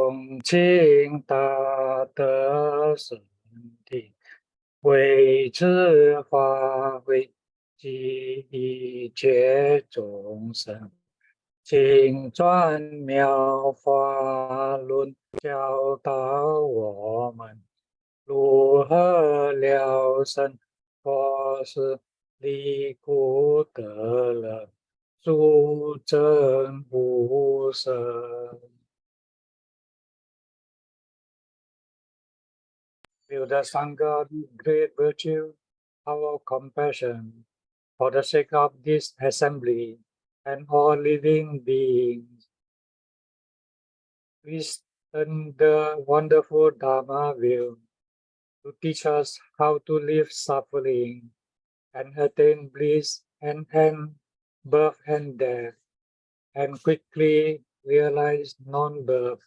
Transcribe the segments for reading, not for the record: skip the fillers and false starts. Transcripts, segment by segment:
恭敬大德圣体，为之发挥及一切众生，经转妙法论，教导我们如何了生或是离苦得乐，诸真无生。Will the Sangha be great virtue, our compassion, for the sake of this assembly and all living beings? We send the wonderful Dharma will to teach us how to live suffering and attain bliss and end birth and death, and quickly realize non-birth.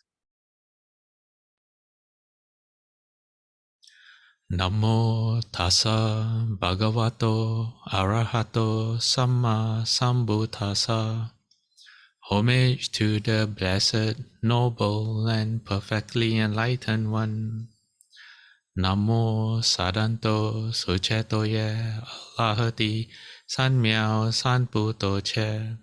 Namo tassa bhagavato arahato samma sambuddhassa. Homage to the blessed, noble, and perfectly enlightened one. Namo sadanto suchetoye alahati san miao san pu to che.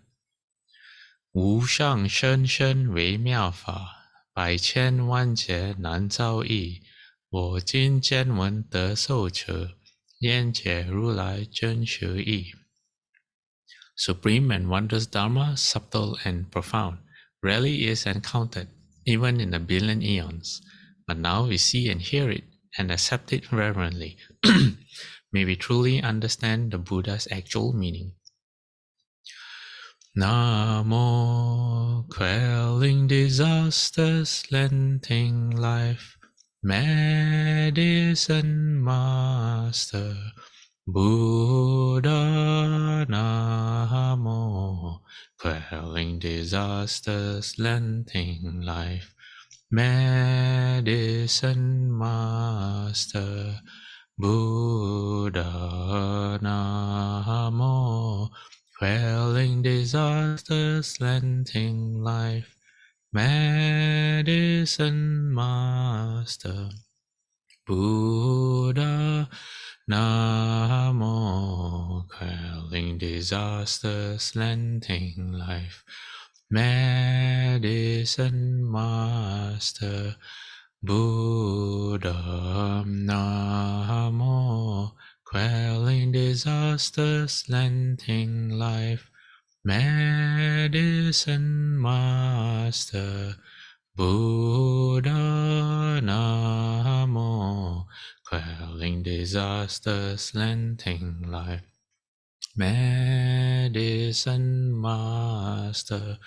无上甚深微妙法，百千万劫难遭遇。我今见闻得受持，愿解如来真实义。Supreme and wondrous Dharma, subtle and profound, rarely is encountered, even in a billion eons. But now we see and hear it, and accept it reverently. May we truly understand the Buddha's actual meaning. Namo, quelling disasters, lengthening life, medicine master, Buddha. Namo, quelling disasters, lengthening life, medicine master, Buddha. Namo, quelling disasters, lengthening life, medicine master, Buddha. Namo, quelling disasters, lengthening life, medicine master, Buddha. Namo, quelling disasters, lengthening life, medicine master, Buddha. Namo, quelling disasters, lengthening life, medicine master,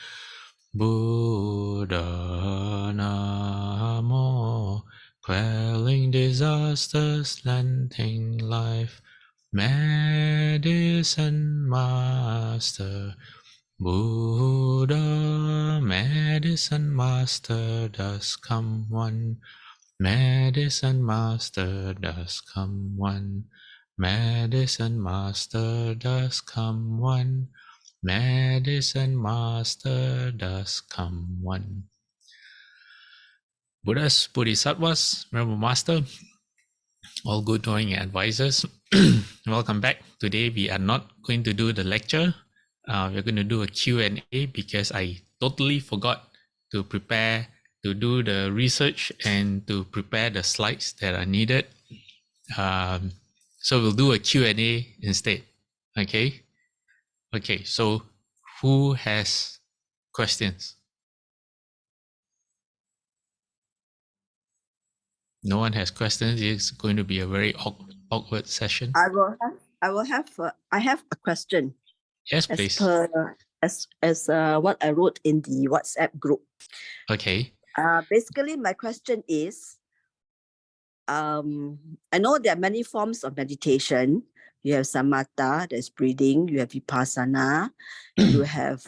Buddha. Namo, quelling disasters, lengthening life, medicine master, Buddha. Medicine master does come one, medicine master does come one, medicine master does come one, medicine master does come one. Buddhas, Bodhisattvas, Venerable Master, all good knowing advisors, welcome back. Today we are not going to do the lecture. We're going to do a Q&A because I totally forgot to prepare, to do the research and to prepare the slides that are needed. So we'll do a Q&A instead. Okay? Okay, so who has questions? No one has questions. It's going to be a very awkward session. I have a question. Yes, please. As what I wrote in the WhatsApp group. Okay. Basically, my question is, I know there are many forms of meditation. You have samatha, there's breathing. You have vipassana. You have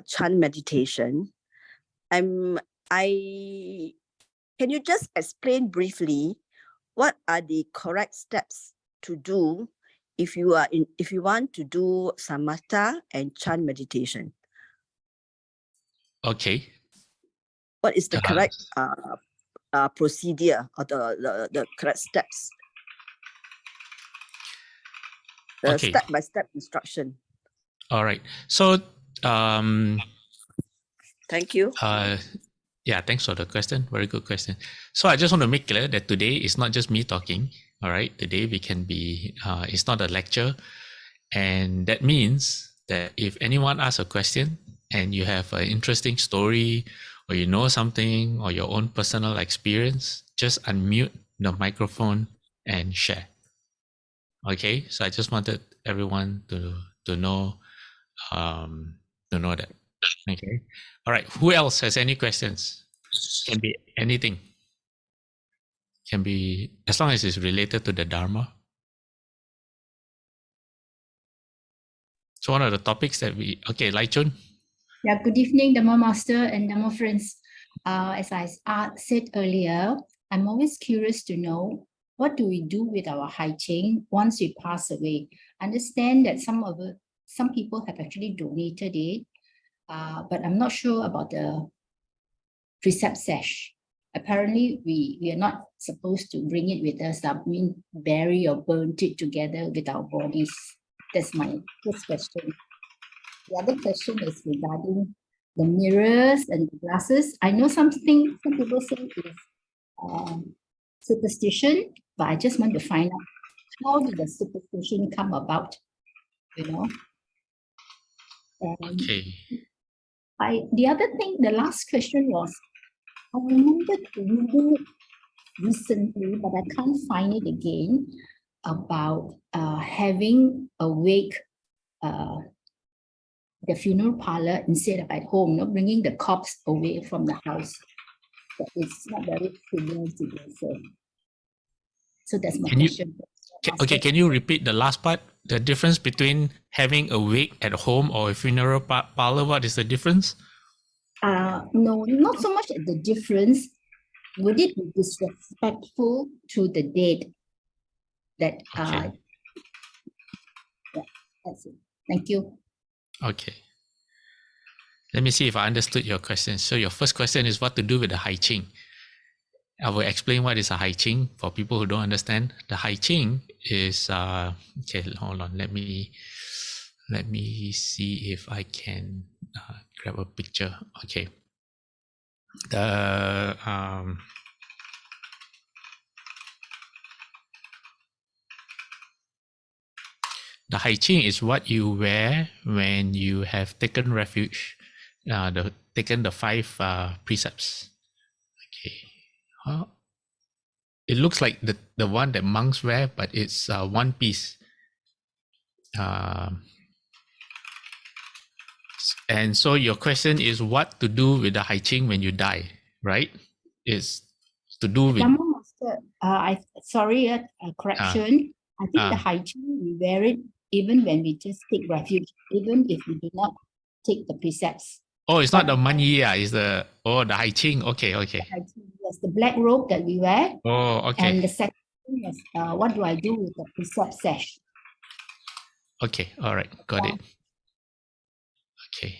Chan meditation. Can you just explain briefly what are the correct steps to do if you want to do samatha and Chan meditation? Okay. What is the correct procedure or the correct steps? The Okay. step-by-step instruction. All right. So, Thank you. yeah, thanks for the question. Very good question. So I just want to make clear that today is not just me talking. All right. Today we can be, it's not a lecture. And that means that if anyone asks a question and you have an interesting story or you know something or your own personal experience, just unmute the microphone and share. Okay. So I just wanted everyone to know that. Okay. All right. Who else has any questions? Can be anything. Can be as long as it's related to the Dharma. So one of the topics that okay, Lai Chun. Yeah, good evening, Dhamma Master and Dhamma friends. As I said earlier, I'm always curious to know what do we do with our Hai Ching once we pass away. Understand that some people have actually donated it, but I'm not sure about the precept sash. Apparently, we are not supposed to bring it with us. I mean, bury or burn it together with our bodies. That's my first question. The other question is regarding the mirrors and the glasses. I know some people say is superstition, but I just want to find out how did the superstition come about, you know? Okay. The other thing, the last question was, I remember reading it recently, but I can't find it again, about having a wake the funeral parlor instead of at home, bringing the corpse away from the house. But it's not very familiar to do so. So that's my question. Okay, can you repeat the last part? The difference between having a wake at home or a funeral parlor, what is the difference? No, not so much the difference. Would it be disrespectful to the dead? That okay. Yeah, that's it. Thank you. Okay. Let me see if I understood your question. So your first question is what to do with the Hai Ching. I will explain what is a Hai Ching for people who don't understand. The Hai Ching is okay. Hold on. Let me see if I can grab a picture. Okay. The Hai Ching is what you wear when you have taken refuge, taken the 5 precepts. Okay. It looks like the one that monks wear, but it's one piece. And so your question is what to do with the Hai Ching when you die, right? It's to do with. Sorry, a correction. I think the Hai Ching, we wear it even when we just take refuge, even if we do not take the precepts. Oh, it's not the money, it's the Hai Ching. Okay. Yes, the black robe that we wear. Oh, okay. And the second thing is, what do I do with the precept sash? Okay, all right, got it. Okay.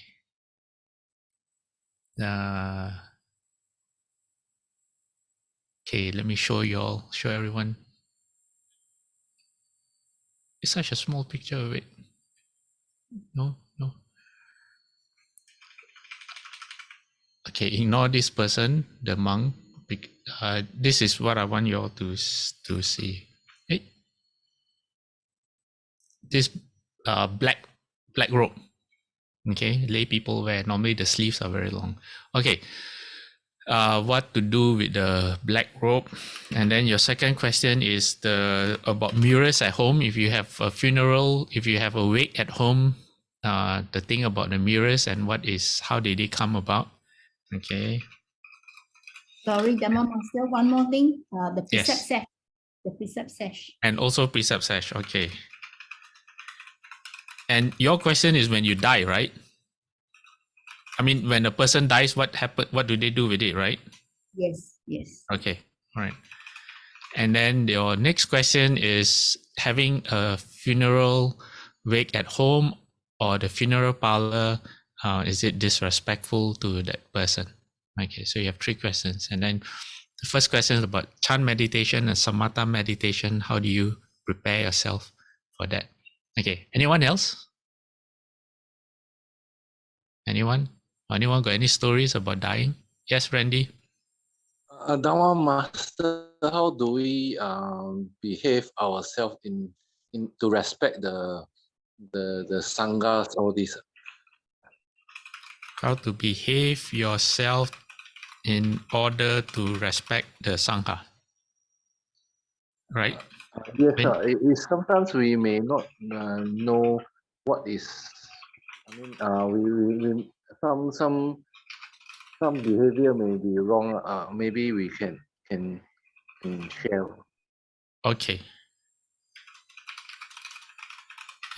Okay, let me show everyone. It's such a small picture of it. No. Okay, ignore this person, the monk. This is what I want you all to see. Hey. This black robe. Okay, lay people wear. Normally the sleeves are very long. Okay. What to do with the black robe? And then your second question is about mirrors at home. If you have a funeral, if you have a wake at home, the thing about the mirrors and how did they come about? Okay. Sorry, Dhamma Master, one more thing. The precept Yes. sash. The precept sash. And also precept sash. Okay. And your question is when you die, right? I mean, when a person dies, what happened? What do they do with it, right? Yes. Okay. All right. And then your next question is having a funeral wake at home or the funeral parlor, is it disrespectful to that person? Okay, so you have 3 questions. And then the first question is about Chan meditation and Samatha meditation. How do you prepare yourself for that? Okay, anyone else? Anyone? Anyone got any stories about dying? Yes, Randy? Dharma Master, how do we behave ourselves in to respect the sanghas, all these? How to behave yourself in order to respect the Sangha, right? Yes, When, sometimes we may not know what is. I mean, we some behavior may be wrong. Maybe we can share. okay.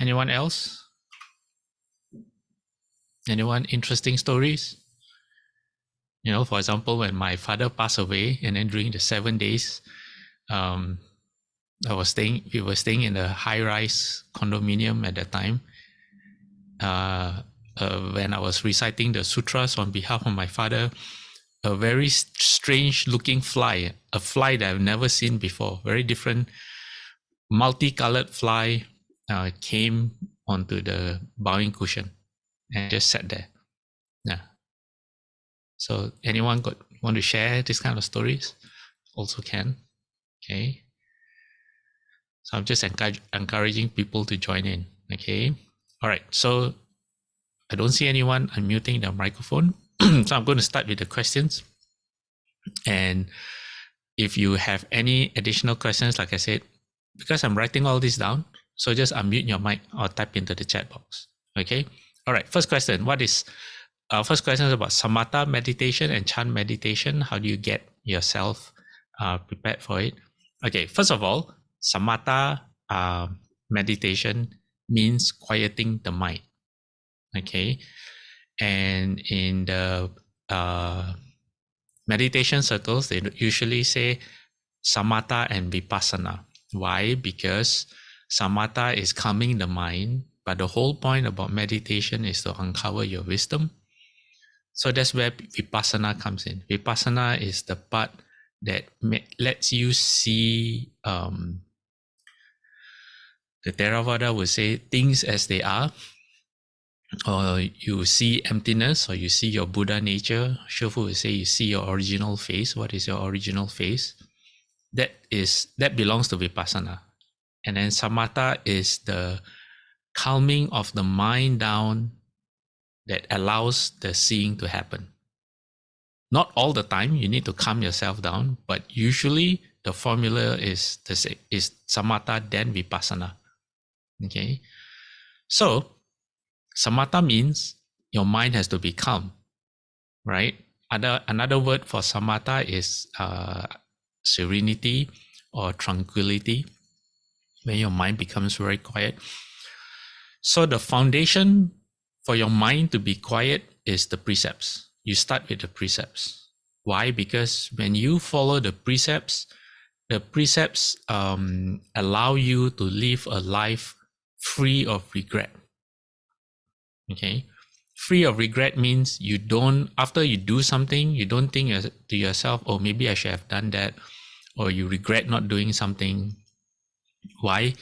Anyone else? Anyone interesting stories? You know, for example, when my father passed away, and then during the 7 days, we were staying in a high-rise condominium at that time. When I was reciting the sutras on behalf of my father, a very strange-looking fly, a fly that I've never seen before, very different, multicolored fly, came onto the bowing cushion and just sat there. Yeah. So anyone want to share this kind of stories? Also can. Okay. So I'm just encouraging people to join in. Okay. All right. So I don't see anyone unmuting their microphone. So I'm going to start with the questions. And if you have any additional questions, like I said, because I'm writing all this down, so just unmute your mic or type into the chat box. Okay. All right. First question. First question is about Samatha meditation and Chan meditation. How do you get yourself prepared for it? Okay. First of all, Samatha meditation means quieting the mind. Okay. And in the meditation circles, they usually say Samatha and Vipassana. Why? Because Samatha is calming the mind, but the whole point about meditation is to uncover your wisdom. So that's where Vipassana comes in. Vipassana is the part that lets you see, the Theravada would say, things as they are, or you see emptiness, or you see your Buddha nature. Shofu would say you see your original face. What is your original face? That belongs to Vipassana. And then Samatha is the calming of the mind down that allows the seeing to happen. Not all the time, you need to calm yourself down, but usually the formula is Samatha then Vipassana. Okay, so Samatha means your mind has to be calm, right? Another word for Samatha is serenity or tranquility, when your mind becomes very quiet. So the foundation for your mind to be quiet is the precepts. You start with the precepts. Why? Because when you follow the precepts allow you to live a life free of regret. Okay? Free of regret means you don't, after you do something, you don't think to yourself, oh, maybe I should have done that, or you regret not doing something. Why?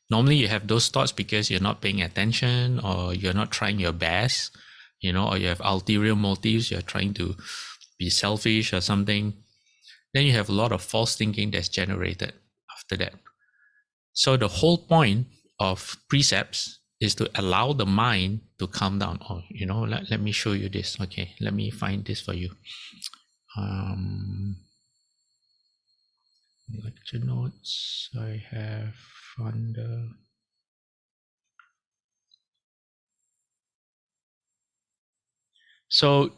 Normally you have those thoughts because you're not paying attention, or you're not trying your best, or you have ulterior motives, you're trying to be selfish or something. Then you have a lot of false thinking that's generated after that. So the whole point of precepts is to allow the mind to calm down. Oh, let me show you this. Okay, let me find this for you. Lecture notes I have on the... So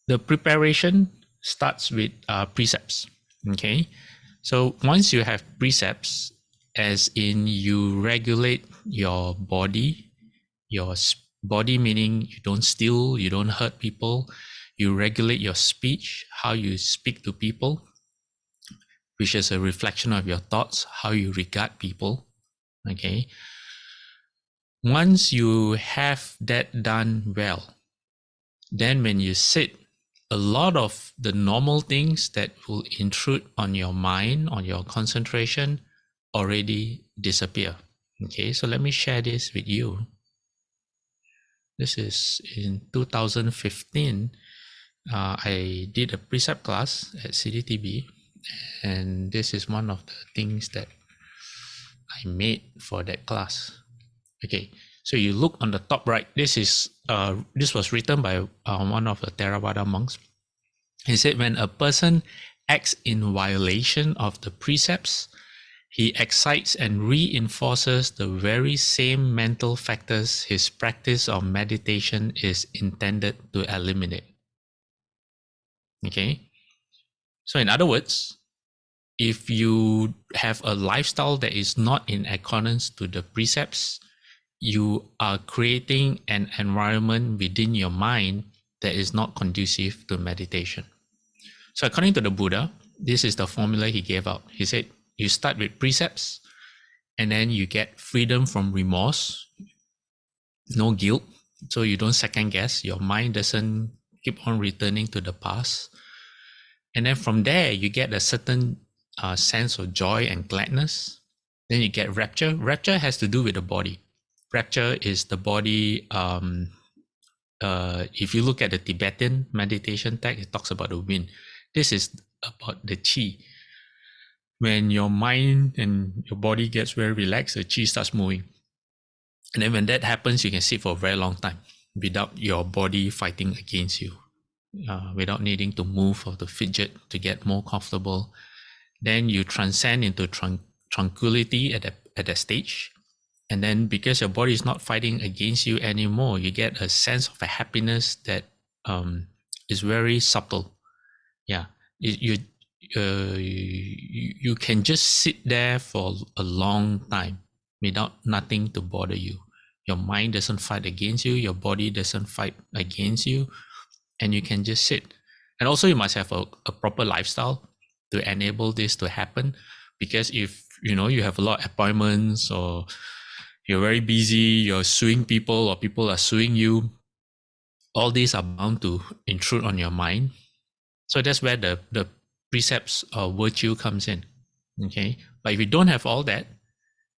the preparation starts with precepts. Okay, so once you have precepts, as in you regulate your body, body meaning you don't steal, you don't hurt people, you regulate your speech, how you speak to people, which is a reflection of your thoughts, how you regard people. Okay, once you have that done well, then when you sit, a lot of the normal things that will intrude on your mind, on your concentration, already disappear. Okay, so let me share this with you. This is in 2015. I did a precept class at CDTB, and this is one of the things that I made for that class. Okay, so you look on the top right. This was written by one of the Theravada monks. He said, when a person acts in violation of the precepts, he excites and reinforces the very same mental factors his practice of meditation is intended to eliminate. Okay, so in other words, if you have a lifestyle that is not in accordance to the precepts, you are creating an environment within your mind that is not conducive to meditation. So according to the Buddha, this is the formula he gave out. He said, you start with precepts, and then you get freedom from remorse, no guilt, so you don't second guess. Your mind doesn't keep on returning to the past. And then from there, you get a certain sense of joy and gladness. Then you get rapture. Rapture has to do with the body. Rapture is the body. If you look at the Tibetan meditation text, it talks about the wind. This is about the chi. When your mind and your body gets very relaxed, the chi starts moving. And then when that happens, you can sit for a very long time without your body fighting against you, without needing to move or to fidget to get more comfortable. Then you transcend into tranquility at that stage. And then because your body is not fighting against you anymore, you get a sense of a happiness that is very subtle. Yeah, you can just sit there for a long time without nothing to bother you. Your mind doesn't fight against you. Your body doesn't fight against you. And you can just sit. And also you must have a proper lifestyle to enable this to happen. Because if you have a lot of appointments, or you're very busy, you're suing people, or people are suing you, all these are bound to intrude on your mind. So that's where the precepts of virtue comes in. Okay, but if you don't have all that,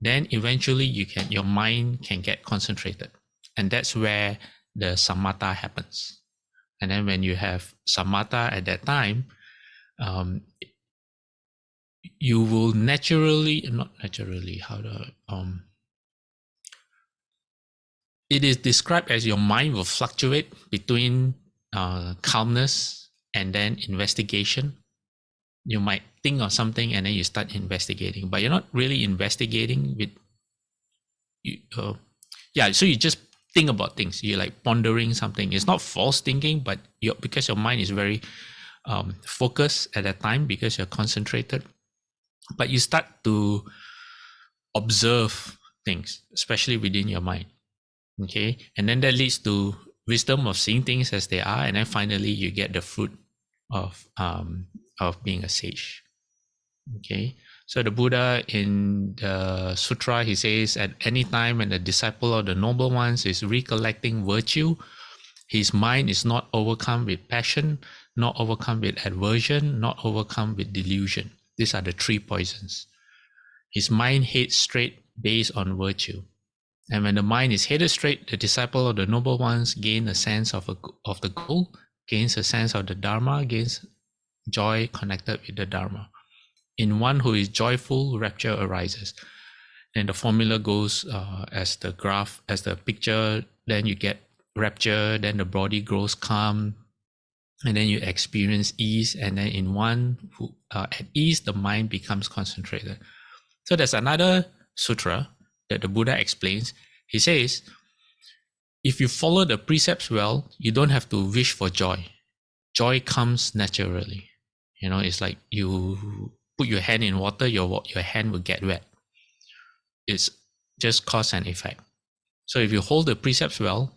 then eventually your mind can get concentrated, and that's where the samatha happens. And then when you have samatha at that time, you will it is described as your mind will fluctuate between calmness and then investigation. You might think of something and then you start investigating, but you're not really investigating with so you just think about things. You're like pondering something. It's not false thinking, but because your mind is very focused at that time, because you're concentrated, but you start to observe things, especially within your mind. Okay, and then that leads to wisdom of seeing things as they are, and then finally you get the fruit of being a sage. Okay, so the Buddha in the sutra, he says, at any time when the disciple of the noble ones is recollecting virtue, his mind is not overcome with passion, not overcome with aversion, not overcome with delusion. These are the three poisons. His mind heads straight based on virtue. And when the mind is headed straight, the disciple of the noble ones gain a sense of the goal, gains a sense of the Dharma, gains joy connected with the Dharma. In one who is joyful, rapture arises. And the formula goes as the graph, as the picture, then you get rapture, then the body grows calm, and then you experience ease. And then in one who at ease, the mind becomes concentrated. So there's another sutra that the Buddha explains. He says, if you follow the precepts well, you don't have to wish for joy. Joy comes naturally. It's like you put your hand in water, your hand will get wet. It's just cause and effect. So if you hold the precepts well,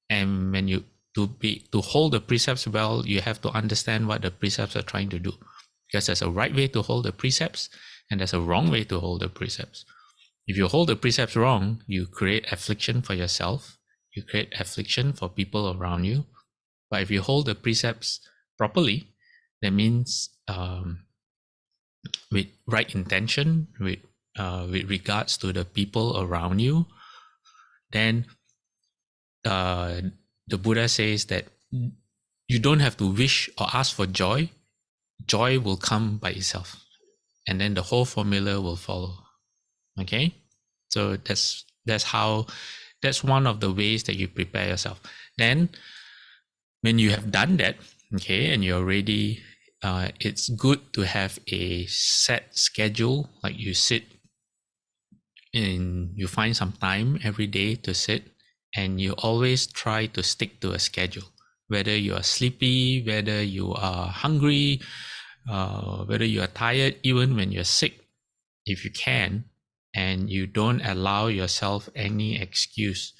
and when you to hold the precepts well, you have to understand what the precepts are trying to do. Because there's a right way to hold the precepts, and there's a wrong way to hold the precepts. If you hold the precepts wrong, you create affliction for yourself. You create affliction for people around you. But if you hold the precepts properly, that means with right intention, with regards to the people around you, then the Buddha says that you don't have to wish or ask for joy. Joy will come by itself, and then the whole formula will follow. Okay, so that's one of the ways that you prepare yourself. Then, when you have done that, okay, and you're ready, it's good to have a set schedule. Like you sit you find some time every day to sit, and you always try to stick to a schedule. Whether you are sleepy, whether you are hungry, whether you are tired, even when you're sick, if you can, and you don't allow yourself any excuse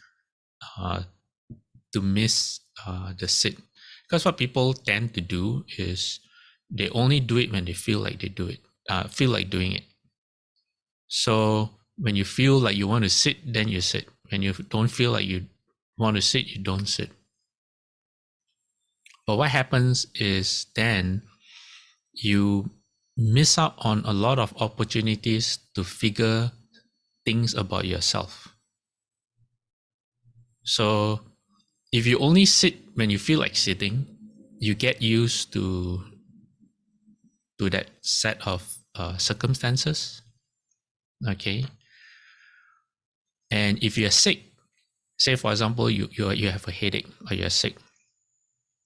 to miss the sit. Because what people tend to do is they only do it when they feel like feel like doing it. So when you feel like you want to sit, then you sit. When you don't feel like you want to sit, you don't sit. But what happens is then you miss out on a lot of opportunities to figure things about yourself. So if you only sit when you feel like sitting, you get used to that set of circumstances. Okay. And if you're sick, say for example, you have a headache or you're sick,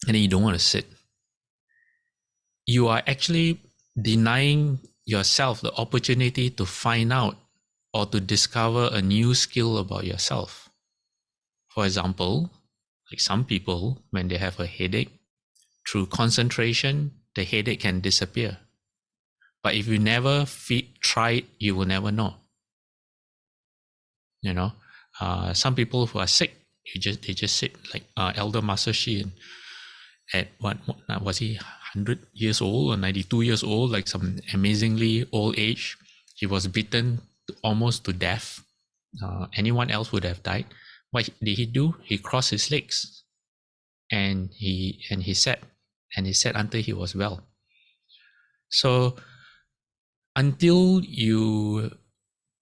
and then you don't want to sit, you are actually denying yourself the opportunity to find out or to discover a new skill about yourself. For example, like some people, when they have a headache, through concentration, the headache can disappear. But if you never try it, you will never know. You know, some people who are sick, they just sit, like Elder Master Shi, at what was he, 100 years old or 92 years old, like some amazingly old age. He was beaten almost to death. Anyone else would have died. What did he do? He crossed his legs and he sat until he was well. So until you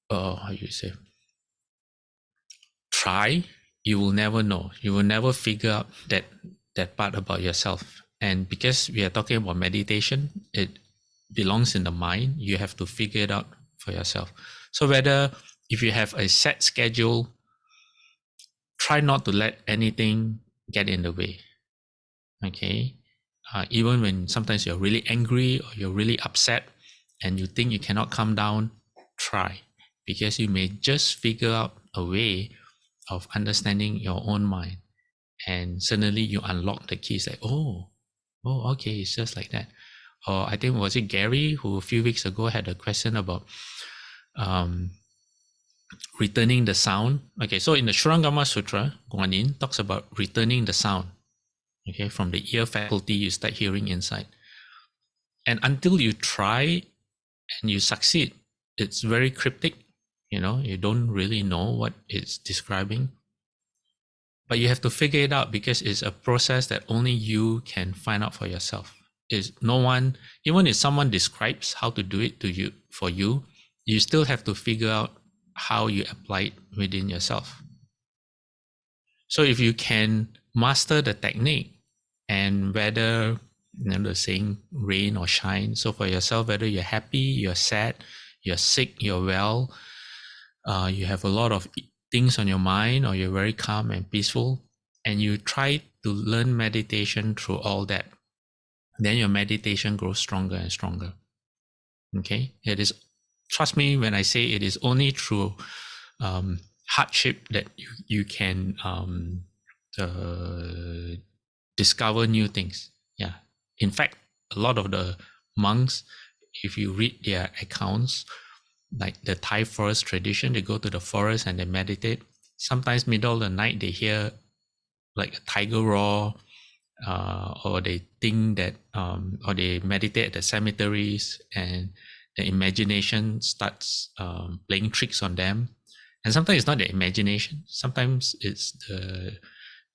how you say, try, you will never know. You will never figure out that part about yourself. And because we are talking about meditation, it belongs in the mind. You have to figure it out for yourself. So whether if you have a set schedule, try not to let anything get in the way. Okay. Even when sometimes you're really angry or you're really upset and you think you cannot calm down, try, because you may just figure out a way of understanding your own mind, and suddenly you unlock the keys, like, oh, okay, it's just like that. Or I think, was it Gary who a few weeks ago had a question about returning the sound? Okay, so in the Shurangama Sutra, Guanyin talks about returning the sound. Okay, from the ear faculty, you start hearing inside. And until you try and you succeed, it's very cryptic. You know, you don't really know what it's describing. But you have to figure it out, because it's a process that only you can find out for yourself. Is no one, even if someone describes how to do it to you, for you, you still have to figure out how you apply it within yourself. So if you can master the technique, and whether, you know, the saying, rain or shine. So for yourself, whether you're happy, you're sad, you're sick, you're well, you have a lot of things on your mind, or you're very calm and peaceful, and you try to learn meditation through all that, then your meditation grows stronger and stronger. Okay, it is, trust me when I say it is only through hardship that you can discover new things. Yeah, in fact, a lot of the monks, if you read their accounts, like the Thai forest tradition, they go to the forest and they meditate. Sometimes middle of the night they hear like a tiger roar, or they think that, or they meditate at the cemeteries, and the imagination starts playing tricks on them. And sometimes it's not the imagination. Sometimes it's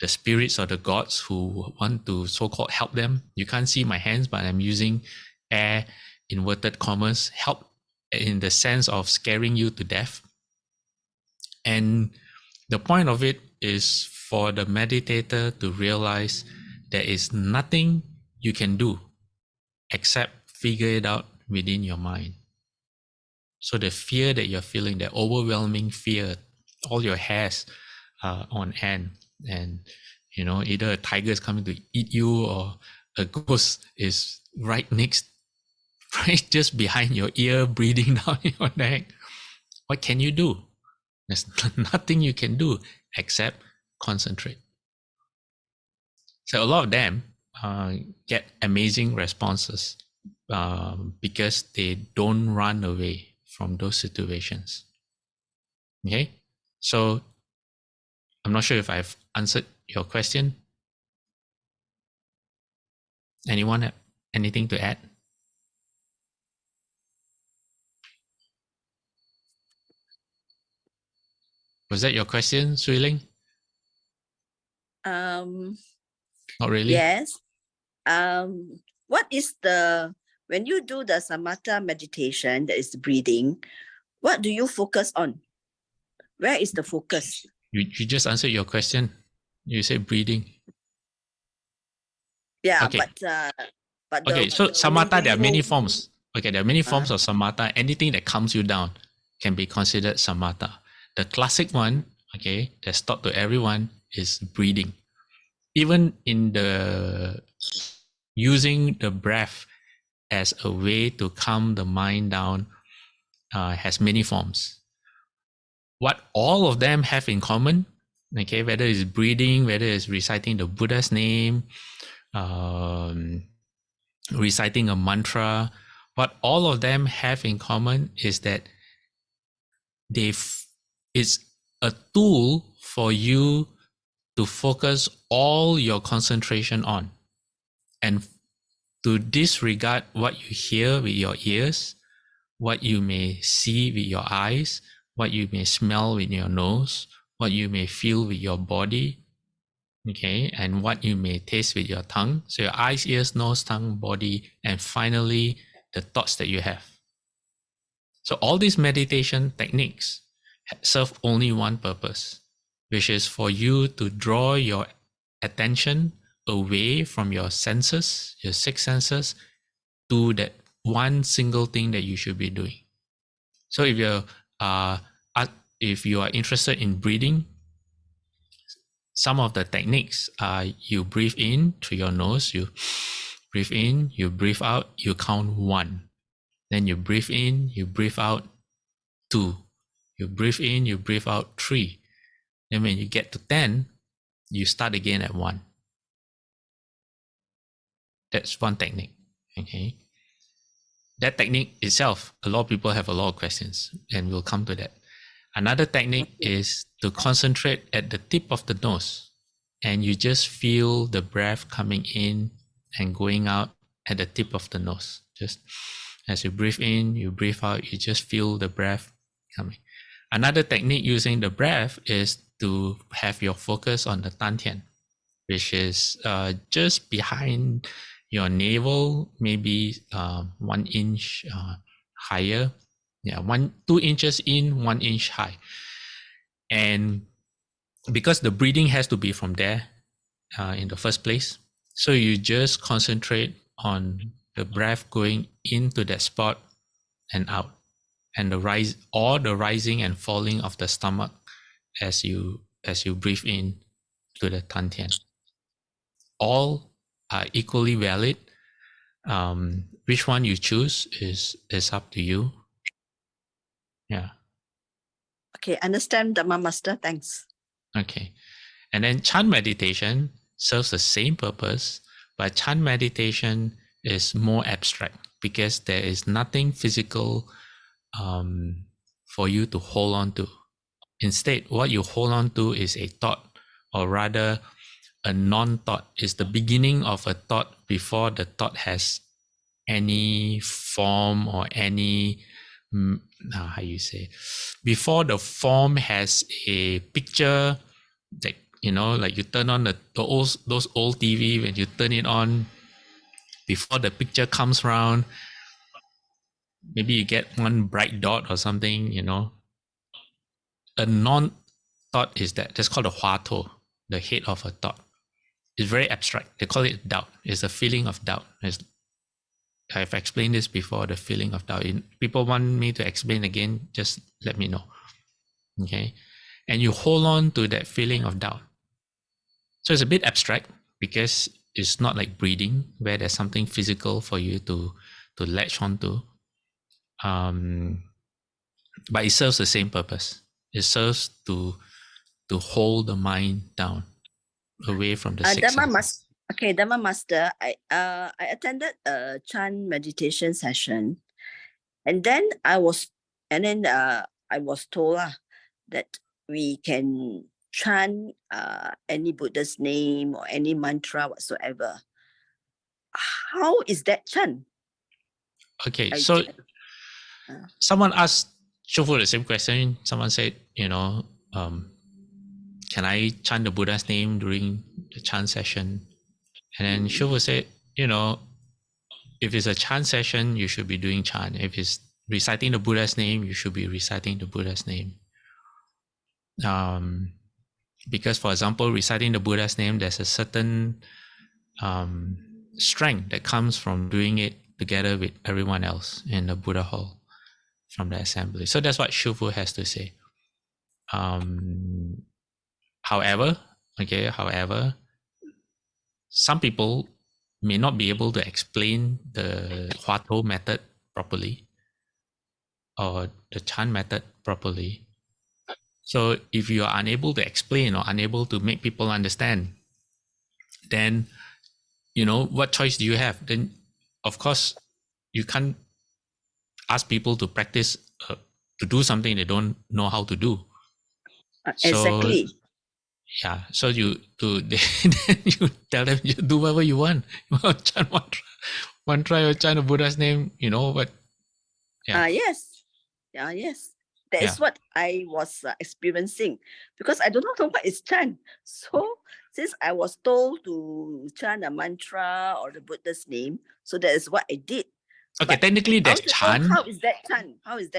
the spirits or the gods who want to so-called help them. You can't see my hands, but I'm using air inverted commas, help in the sense of scaring you to death. And the point of it is for the meditator to realize there is nothing you can do except figure it out within your mind. So the fear that you're feeling, the overwhelming fear, all your hairs on end, and either a tiger is coming to eat you or a ghost is right next, right just behind your ear, breathing down your neck. What can you do? There's nothing you can do except concentrate. So a lot of them get amazing responses because they don't run away from those situations. Okay, so I'm not sure if I've answered your question. Anyone have anything to add? Was that your question, Sui Ling? Not really. Yes. What is when you do the Samatha meditation, that is breathing, what do you focus on? Where is the focus? You just answered your question. You said breathing. Yeah, Okay. but Okay, so samatha, there are many you- forms. Okay, there are many forms of samatha. Anything that calms you down can be considered samatha. The classic one, okay, that's taught to everyone is breathing. Even in the using the breath as a way to calm the mind down has many forms. What all of them have in common, okay, whether it's breathing, whether it's reciting the Buddha's name, reciting a mantra, what all of them have in common is that it's a tool for you to focus all your concentration on and to disregard what you hear with your ears, what you may see with your eyes, what you may smell with your nose, what you may feel with your body, okay, and what you may taste with your tongue. So your eyes, ears, nose, tongue, body, and finally the thoughts that you have. So all these meditation techniques serve only one purpose, which is for you to draw your attention away from your senses, your six senses, to that one single thing that you should be doing. So if you are interested in breathing, some of the techniques are you breathe in through your nose, you breathe in, you breathe out, you count 1. Then you breathe in, you breathe out 2. You breathe in, you breathe out 3. Then when you get to 10, you start again at 1. That's one technique. Okay. That technique itself, a lot of people have a lot of questions, and we'll come to that. Another technique is to concentrate at the tip of the nose, and you just feel the breath coming in and going out at the tip of the nose. Just as you breathe in, you breathe out, you just feel the breath coming. Another technique using the breath is to have your focus on the dantian, which is just behind your navel, maybe 1 inch higher. Yeah, 2 inches in, 1 inch high. And because the breathing has to be from there in the first place, so you just concentrate on the breath going into that spot and out, and the rising and falling of the stomach as you breathe in to the dantian. All are equally valid. Which one you choose is up to you. Yeah. Okay, understand, Dhamma Master. Thanks. Okay. And then Chan meditation serves the same purpose, but Chan meditation is more abstract because there is nothing physical for you to hold on to. Instead, what you hold on to is a thought, or rather a non-thought, is the beginning of a thought before the thought has any form or any how you say, before the form has a picture, like you know, like you turn on those old TV, when you turn it on, before the picture comes around, maybe you get one bright dot or something, you know. A non-thought is that's called a Hua Tou, the head of a thought. It's very abstract. They call it doubt. It's a feeling of doubt. I've explained this before, the feeling of doubt. People want me to explain again, just let me know. Okay. And you hold on to that feeling of doubt. So it's a bit abstract because it's not like breathing, where there's something physical for you to latch onto. But it serves the same purpose. It serves to hold the mind down, away from the six senses. Dharma Master, I attended a Chan meditation session, and then I was told that we can chant any Buddha's name or any mantra whatsoever. How is that chant? Okay, so someone asked Shofu the same question. Someone said, you know, can I chant the Buddha's name during the chant session? And then Shofu said, you know, if it's a chant session, you should be doing chant. If it's reciting the Buddha's name, you should be reciting the Buddha's name. Because, for example, reciting the Buddha's name, there's a certain strength that comes from doing it together with everyone else in the Buddha hall from the assembly. So that's what Shufu has to say. However, some people may not be able to explain the Hua Tou method properly or the Chan method properly. So if you are unable to explain or unable to make people understand, then, you know, what choice do you have? Then, of course, you can't ask people to practice to do something they don't know how to do. Exactly. So, yeah. So you tell them, you do whatever you want. You want to chant mantra or chant the Buddha's name, you know. But yeah. Yes. That is what I was experiencing, because I don't know what is chant. So since I was told to chant a mantra or the Buddha's name, so that is what I did. Okay, But technically there's chant. how is that chant?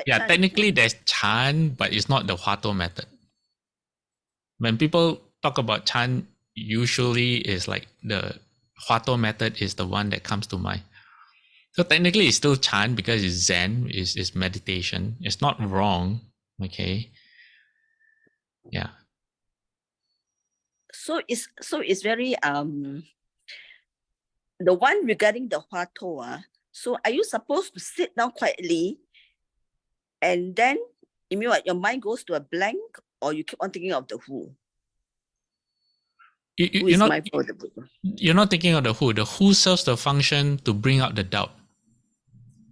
Yeah, technically there's chant, but it's not the Hua Tou method. When people talk about chant, usually is like the Hua Tou method is the one that comes to mind. So technically it's still chant because it's Zen, it's meditation. It's not wrong, okay? Yeah. So it's very the one regarding the Hua Tou, so are you supposed to sit down quietly and then you mean what, your mind goes to a blank, or you keep on thinking of the who? You're not thinking of the who. The who serves the function to bring out the doubt.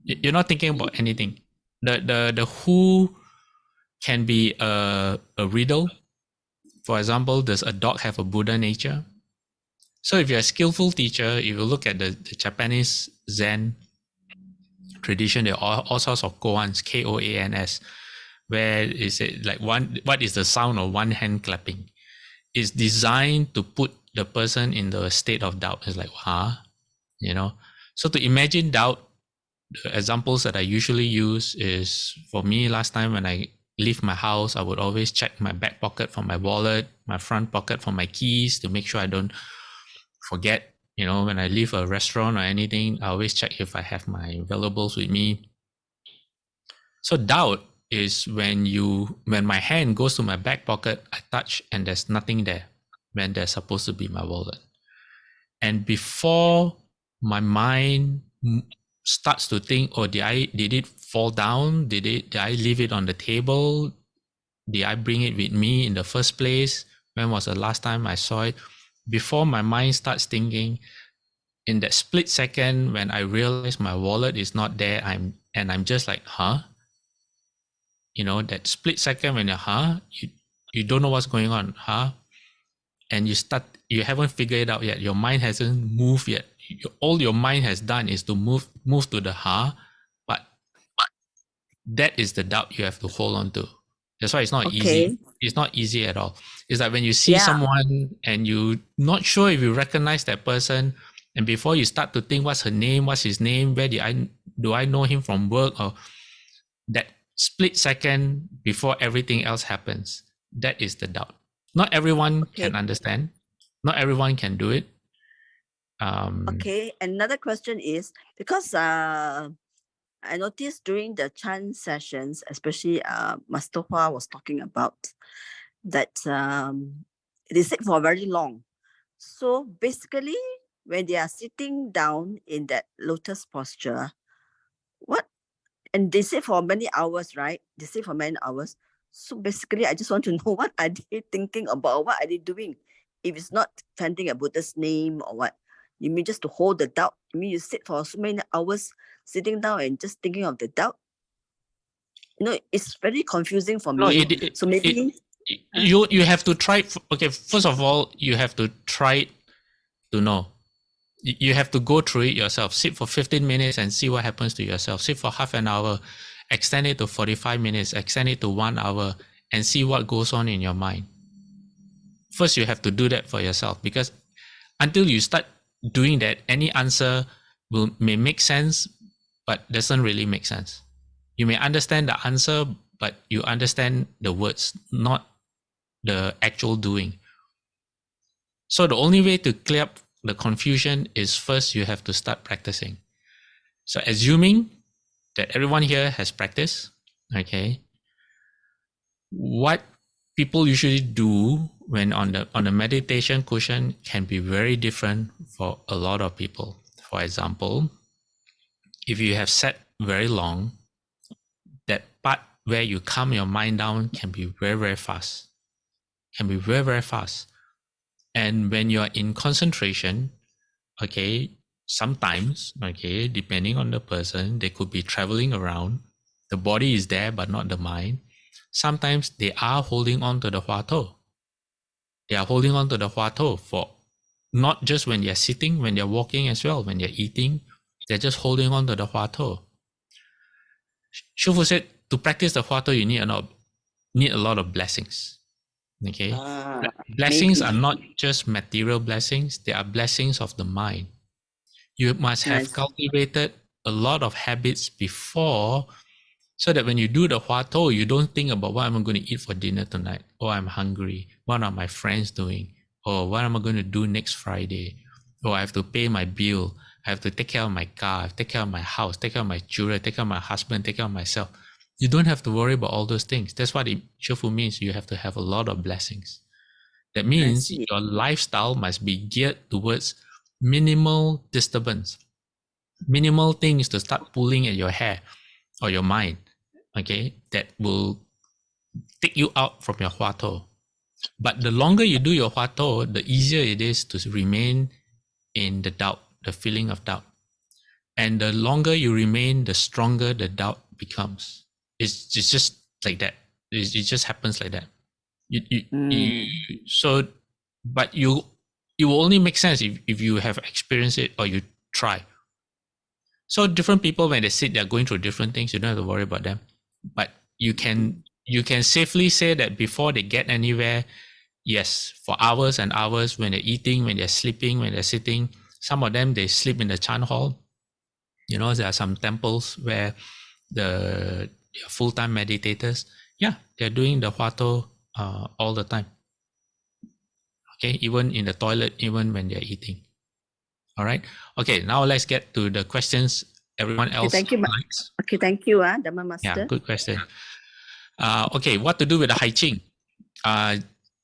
You're not thinking about anything. The who can be a riddle. For example, does a dog have a Buddha nature? So if you're a skillful teacher, if you look at the Japanese Zen tradition, there are all sorts of koans, Koans, where is it like what is the sound of one hand clapping? It's designed to put the person in the state of doubt. It's like, you know. So to imagine doubt, the examples that I usually use is, for me, last time when I leave my house, I would always check my back pocket for my wallet, my front pocket for my keys, to make sure I don't forget. You know, when I leave a restaurant or anything, I always check if I have my valuables with me. So doubt is when my hand goes to my back pocket, I touch and there's nothing there when there's supposed to be my wallet. And before my mind starts to think, oh, did it fall down? Did I leave it on the table? Did I bring it with me in the first place? When was the last time I saw it? Before my mind starts thinking, in that split second when I realize my wallet is not there, I'm just like, you know, that split second when you're, you don't know what's going on, and you haven't figured it out yet. Your mind hasn't moved yet. All your mind has done is to move to the but that is the doubt you have to hold on to. That's why it's not Okay. easy. It's not easy at all. It's like when you see Yeah. someone and you're not sure if you recognize that person, and before you start to think what's her name, what's his name, where do I know him from work, or that split second before everything else happens, that is the doubt. Not everyone Okay. can understand. Not everyone can do it. Okay. Another question is because I noticed during the Chan sessions, especially Master Hua was talking about that they sit for very long. So basically, when they are sitting down in that lotus posture, what and they sit for many hours, right? They sit for many hours. So basically, I just want to know what are they thinking about? What are they doing? If it's not chanting a Buddha's name or what, you mean just to hold the doubt? You mean you sit for so many hours sitting down and just thinking of the doubt? It's very confusing for No, me. So maybe you have to try. Okay, first of all, you have to try to know. You have to go through it yourself. Sit for 15 minutes and see what happens to yourself. Sit for half an hour, extend it to 45 minutes, extend it to 1 hour, and see what goes on in your mind. First, you have to do that for yourself, because until you start doing that, any answer may make sense, but doesn't really make sense. You may understand the answer, but you understand the words, not the actual doing. So the only way to clear up the confusion is first you have to start practicing. So assuming that everyone here has practiced, okay, what people usually do when on the meditation cushion can be very different for a lot of people. For example, if you have sat very long, that part where you calm your mind down can be very, very fast. Can be very, very fast. And when you're in concentration, okay, sometimes, okay, depending on the person, they could be traveling around. The body is there, but not the mind. Sometimes they are holding on to the Hua Tou. They are holding on to the Hua Tou for not just when they're sitting, when they're walking as well, when they're eating, they're just holding on to the Hua Tou. Shufu said to practice the Hua Tou, you need a lot of blessings. Okay, blessings maybe. are not just material blessings; they are blessings of the mind. You must have Yes. cultivated a lot of habits before, so that when you do the Hua Tou, you don't think about what am I going to eat for dinner tonight. Oh, I'm hungry. What are my friends doing? Or what am I going to do next Friday? Oh, I have to pay my bill. I have to take care of my car, take care of my house, take care of my children, take care of my husband, take care of myself. You don't have to worry about all those things. That's what Shifu means. You have to have a lot of blessings. That means see. your lifestyle must be geared towards minimal disturbance, minimal things to start pulling at your hair or your mind, okay, that will take you out from your Hua Tou. But the longer you do your Hua Tou, the easier it is to remain in the doubt, the feeling of doubt. And the longer you remain, the stronger the doubt becomes. It's just like that. It just happens like that. So, but it will only make sense if you have experienced it or you try. So different people, when they sit, they're going through different things. You don't have to worry about them. But you can safely say that before they get anywhere, yes, for hours and hours, when they're eating, when they're sleeping, when they're sitting, some of them, they sleep in the Chan hall. There are some temples where the full-time meditators, yeah, they're doing the Hua Tou all the time. Okay, even in the toilet, even when they're eating. All right. Okay, now let's get to the questions everyone else Thank you. likes. Okay, thank you, Dhamma Master. Yeah, good question. Okay, what to do with the Hai Ching?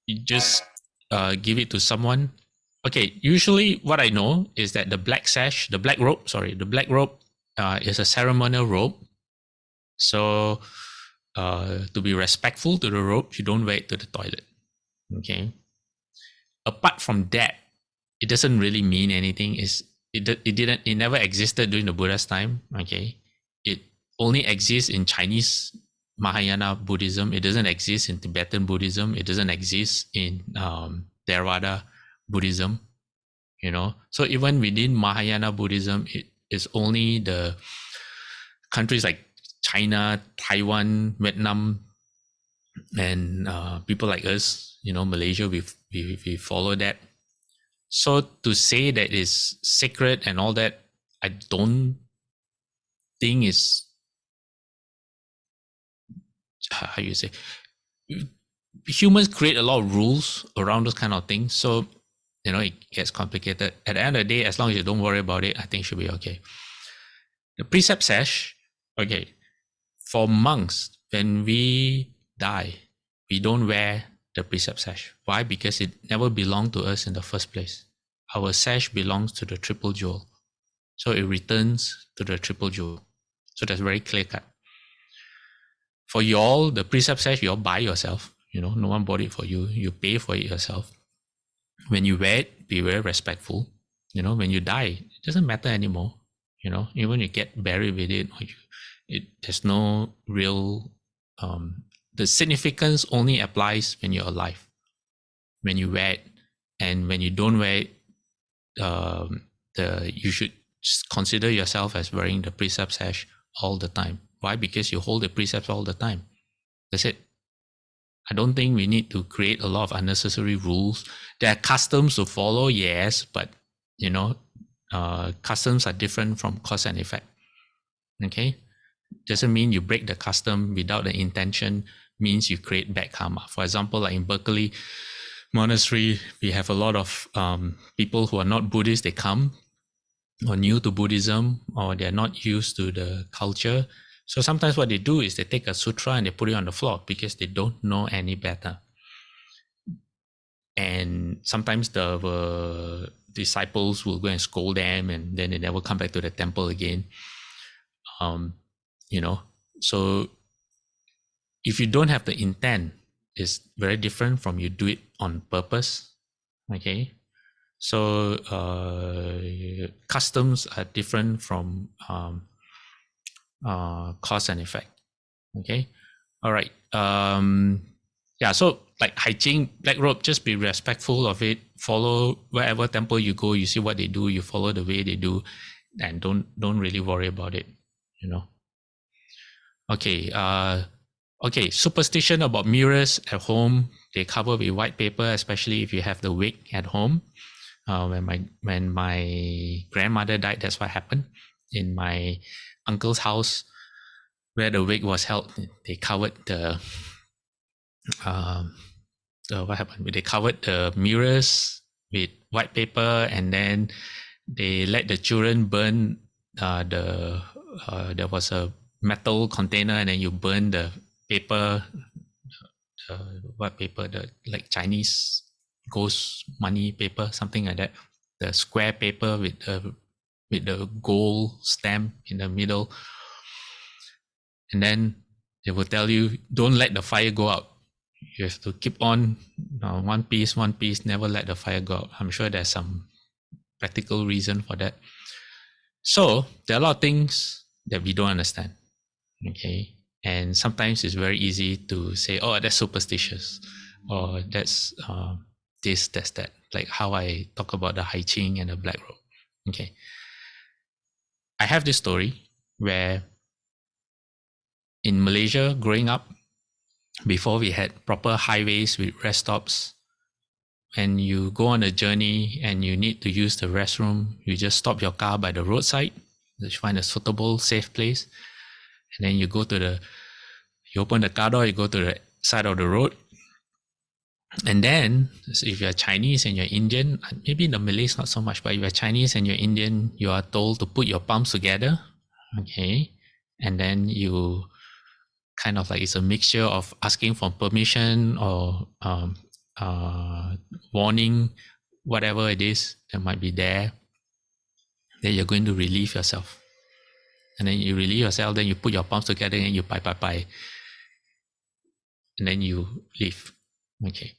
You just give it to someone. Okay, usually what I know is that the black robe is a ceremonial robe. So to be respectful to the robe, you don't wear it to the toilet. Okay. Apart from that, it doesn't really mean anything. It never existed during the Buddha's time. Okay. It only exists in Chinese Mahayana Buddhism. It doesn't exist in Tibetan Buddhism. It doesn't exist in Theravada Buddhism. So even within Mahayana Buddhism, it is only the countries like China, Taiwan, Vietnam, And people like us, Malaysia, we follow that. So to say that is sacred and all that, I don't think is, how you say, humans create a lot of rules around those kind of things. So, it gets complicated. At the end of the day, as long as you don't worry about it, I think it should be okay. The precept sash, okay, for monks, when we die, we don't wear the precept sash. Why? Because it never belonged to us in the first place. Our sash belongs to the triple jewel. So it returns to the triple jewel. So that's very clear cut. For you all, the precept sash, you all buy yourself. No one bought it for you. You pay for it yourself. When you wear it, be very respectful. When you die, it doesn't matter anymore. Even you get buried with it, there's no real, the significance only applies when you're alive. When you wear it, and when you don't wear it, you should consider yourself as wearing the precept sash all the time. Why? Because you hold the precepts all the time. That's it. I don't think we need to create a lot of unnecessary rules. There are customs to follow, yes, but customs are different from cause and effect. Okay, doesn't mean you break the custom without the intention. Means you create bad karma. For example, like in Berkeley Monastery, we have a lot of people who are not Buddhist. They come or new to Buddhism, or they're not used to the culture. So sometimes what they do is they take a sutra and they put it on the floor because they don't know any better. And sometimes the disciples will go and scold them, and then they never come back to the temple again. So if you don't have the intent, it's very different from you do it on purpose. Okay, so customs are different from cause and effect. Okay, all right. Yeah, so like Hai Ching, black robe, just be respectful of it. Follow wherever temple you go, you see what they do, you follow the way they do, and don't really worry about it. Okay. Okay. Superstition about mirrors at home. They cover with white paper, especially if you have the wig at home. When my grandmother died, that's what happened. In my uncle's house, where the wig was held, they covered what happened? They covered the mirrors with white paper, and then they let the children burn there was a metal container, and then you burn the paper, what paper, the like Chinese ghost money paper, something like that, the square paper with the gold stamp in the middle, and then they will tell you, don't let the fire go out. You have to keep on one piece, never let the fire go out. I'm sure there's some practical reason for that. So there are a lot of things that we don't understand. Okay. And sometimes it's very easy to say, oh, that's superstitious, or that's this, that's that. Like how I talk about the Hai Ching and the black robe. Okay. I have this story where in Malaysia, growing up, before we had proper highways with rest stops, when you go on a journey and you need to use the restroom, you just stop your car by the roadside, you find a suitable, safe place, and then you open the car door, you go to the side of the road, and then if you're Chinese and you're Indian, maybe in the Malays not so much, but if you're Chinese and you're Indian, you are told to put your palms together, okay, and then you kind of like, it's a mixture of asking for permission or warning, whatever it is that might be there, then you're going to relieve yourself. And then you relieve yourself, then you put your palms together and you bye. And then you leave. Okay.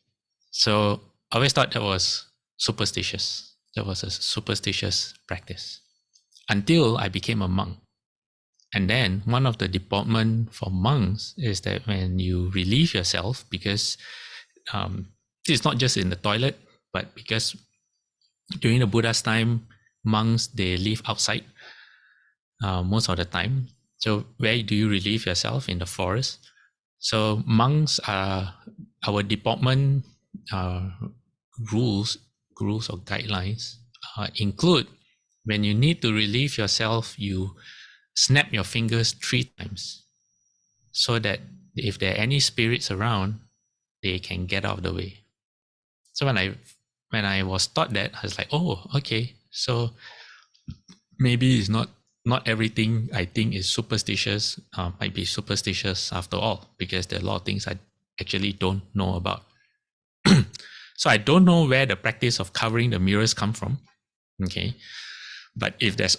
So I always thought that was superstitious. That was a superstitious practice. Until I became a monk. And then one of the deportment for monks is that when you relieve yourself, because it's not just in the toilet, but because during the Buddha's time, monks, they live outside most of the time. So where do you relieve yourself? In the forest. So monks are our deportment rules or guidelines include when you need to relieve yourself, you snap your fingers 3 times so that if there are any spirits around, they can get out of the way. So when I was taught that, I was like, oh, okay. So maybe it's not everything I think is superstitious might be superstitious after all, because there are a lot of things I actually don't know about. So I don't know where the practice of covering the mirrors come from. Okay. But if there's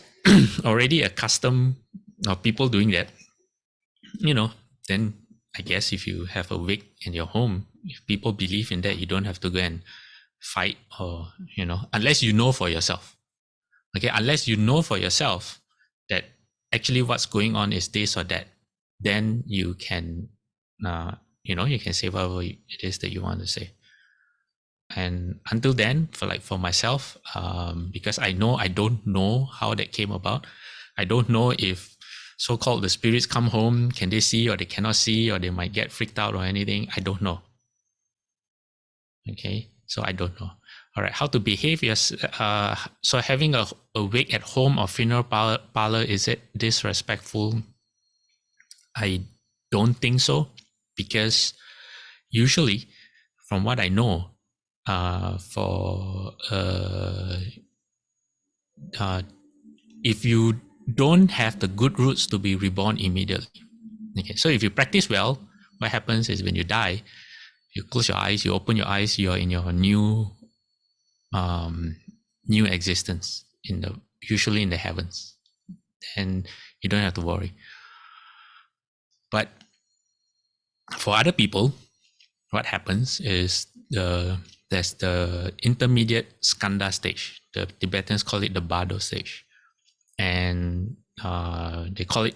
already a custom of people doing that, then I guess if you have a wig in your home, if people believe in that, you don't have to go and fight or, unless you know for yourself. Okay. Unless you know for yourself that actually what's going on is this or that, then you can, you can say whatever it is that you want to say. And until then, for myself, because I don't know how that came about. I don't know if so-called the spirits come home, can they see or they cannot see, or they might get freaked out or anything. I don't know. Okay, so I don't know. All right, how to behave? Yes. So having a wake at home or funeral parlor, is it disrespectful? I don't think so, because usually, from what I know, if you don't have the good roots to be reborn immediately. Okay, so if you practice well, what happens is when you die, you close your eyes, you open your eyes, you're in your new existence usually in the heavens, and you don't have to worry. But for other people, what happens is there's the intermediate skanda stage. The Tibetans call it the bardo stage, and they call it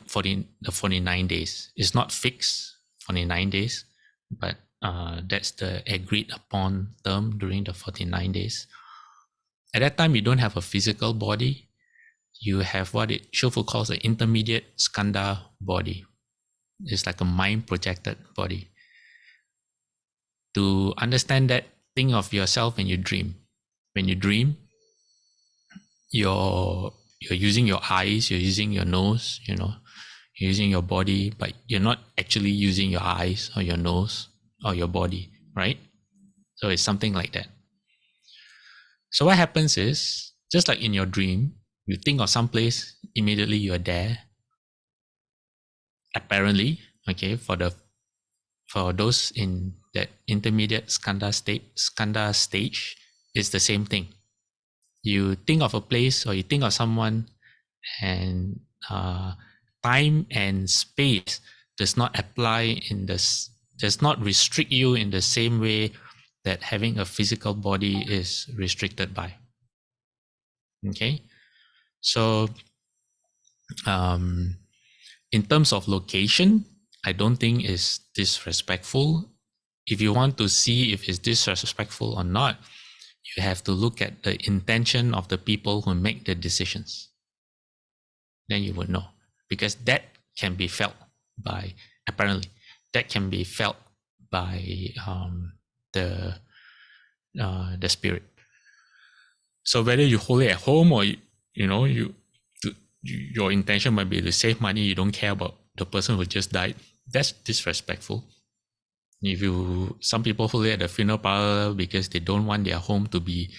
the 49 days. It's not fixed 49 days, but that's the agreed upon term during the 49 days. At that time, you don't have a physical body. You have what Shofu calls the intermediate skanda body. It's like a mind projected body. To understand that, think of yourself when you dream. When you dream, you're using your eyes, you're using your nose, you're using your body, but you're not actually using your eyes or your nose or your body, right? So it's something like that. So what happens is, just like in your dream, you think of some place, immediately you're there. Apparently, okay, for those in that intermediate skanda stage, it's the same thing. You think of a place or you think of someone, and time and space does not restrict you in the same way that having a physical body is restricted by. Okay, so in terms of location, I don't think it's disrespectful. If you want to see if it's disrespectful or not, you have to look at the intention of the people who make the decisions. Then you would know, because that can be felt by, apparently, that can be felt by the spirit. So whether you hold it at home or your intention might be to save money, you don't care about the person who just died, that's disrespectful. Some people hold it at the funeral parlor because they don't want their home to be,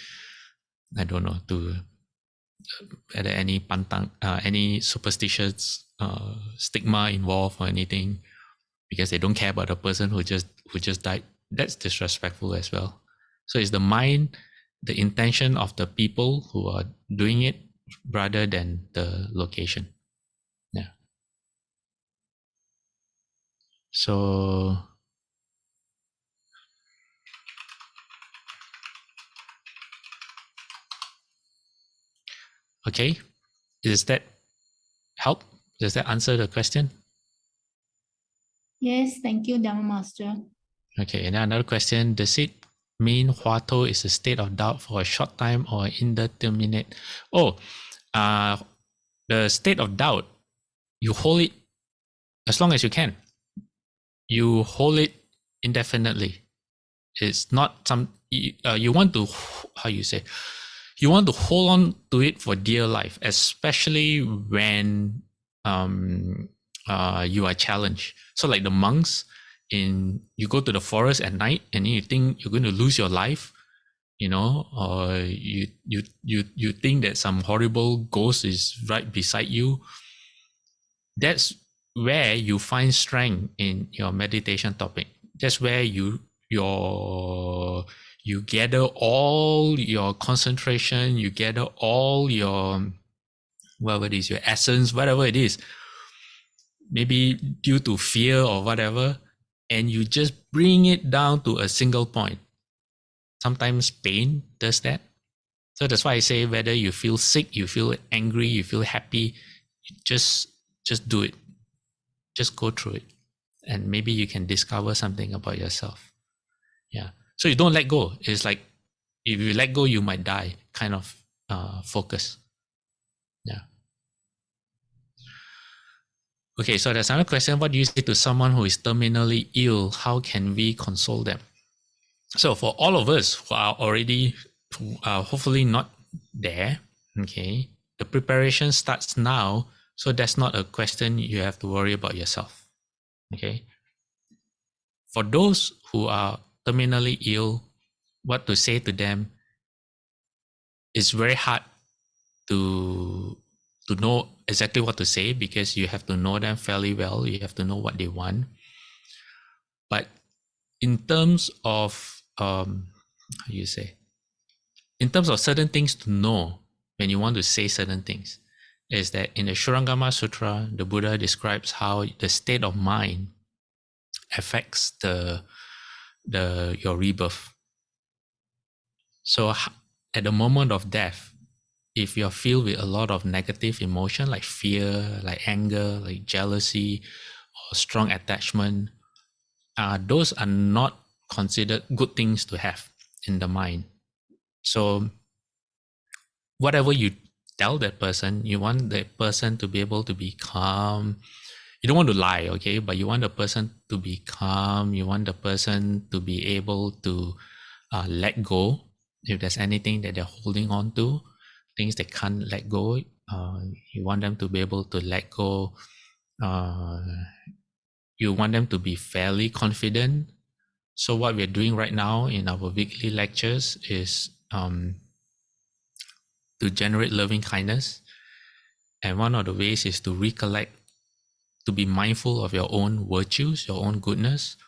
I don't know, to any pantang, any superstitious stigma involved or anything, because they don't care about the person who just died. That's disrespectful as well. So it's the mind, the intention of the people who are doing it rather than the location. Yeah. So okay, does that help? Does that answer the question? Yes, thank you, Dharma Master. Okay, and another question, does it mean Hua Tou is a state of doubt for a short time or indeterminate? The state of doubt, you hold it as long as you can. you hold it indefinitely. It's not you want to, how you say, you want to hold on to it for dear life, especially when you are challenged. So like the monks, you go to the forest at night and you think you're going to lose your life, or you think that some horrible ghost is right beside you. That's where you find strength in your meditation topic. That's where you gather all your concentration, you gather all your, whatever it is, your essence, whatever it is, maybe due to fear or whatever, and you just bring it down to a single point. Sometimes pain does that. So that's why I say, whether you feel sick, you feel angry, you feel happy, just do it. Just go through it. And maybe you can discover something about yourself. Yeah. So you don't let go. It's like, if you let go, you might die kind of focus. Yeah. Okay, so there's another question. What do you say to someone who is terminally ill? How can we console them? So for all of us who are already hopefully not there, okay, the preparation starts now. So that's not a question you have to worry about yourself. Okay. For those who are terminally ill, what to say to them is very hard to know exactly what to say, because you have to know them fairly well. You have to know what they want. But in terms of in terms of certain things to know when you want to say certain things, is that in the Shurangama Sutra, the Buddha describes how the state of mind affects your rebirth. So at the moment of death, if you're filled with a lot of negative emotion like fear, like anger, like jealousy, or strong attachment, those are not considered good things to have in the mind. So whatever you tell that person, you want that person to be able to be calm. You don't want to lie, okay? But you want the person to be calm. You want the person to be able to let go if there's anything that they're holding on to, things they can't let go. You want them to be able to let go. You want them to be fairly confident. So what we're doing right now in our weekly lectures is to generate loving kindness. And one of the ways is to recollect, to be mindful of your own virtues, your own goodness.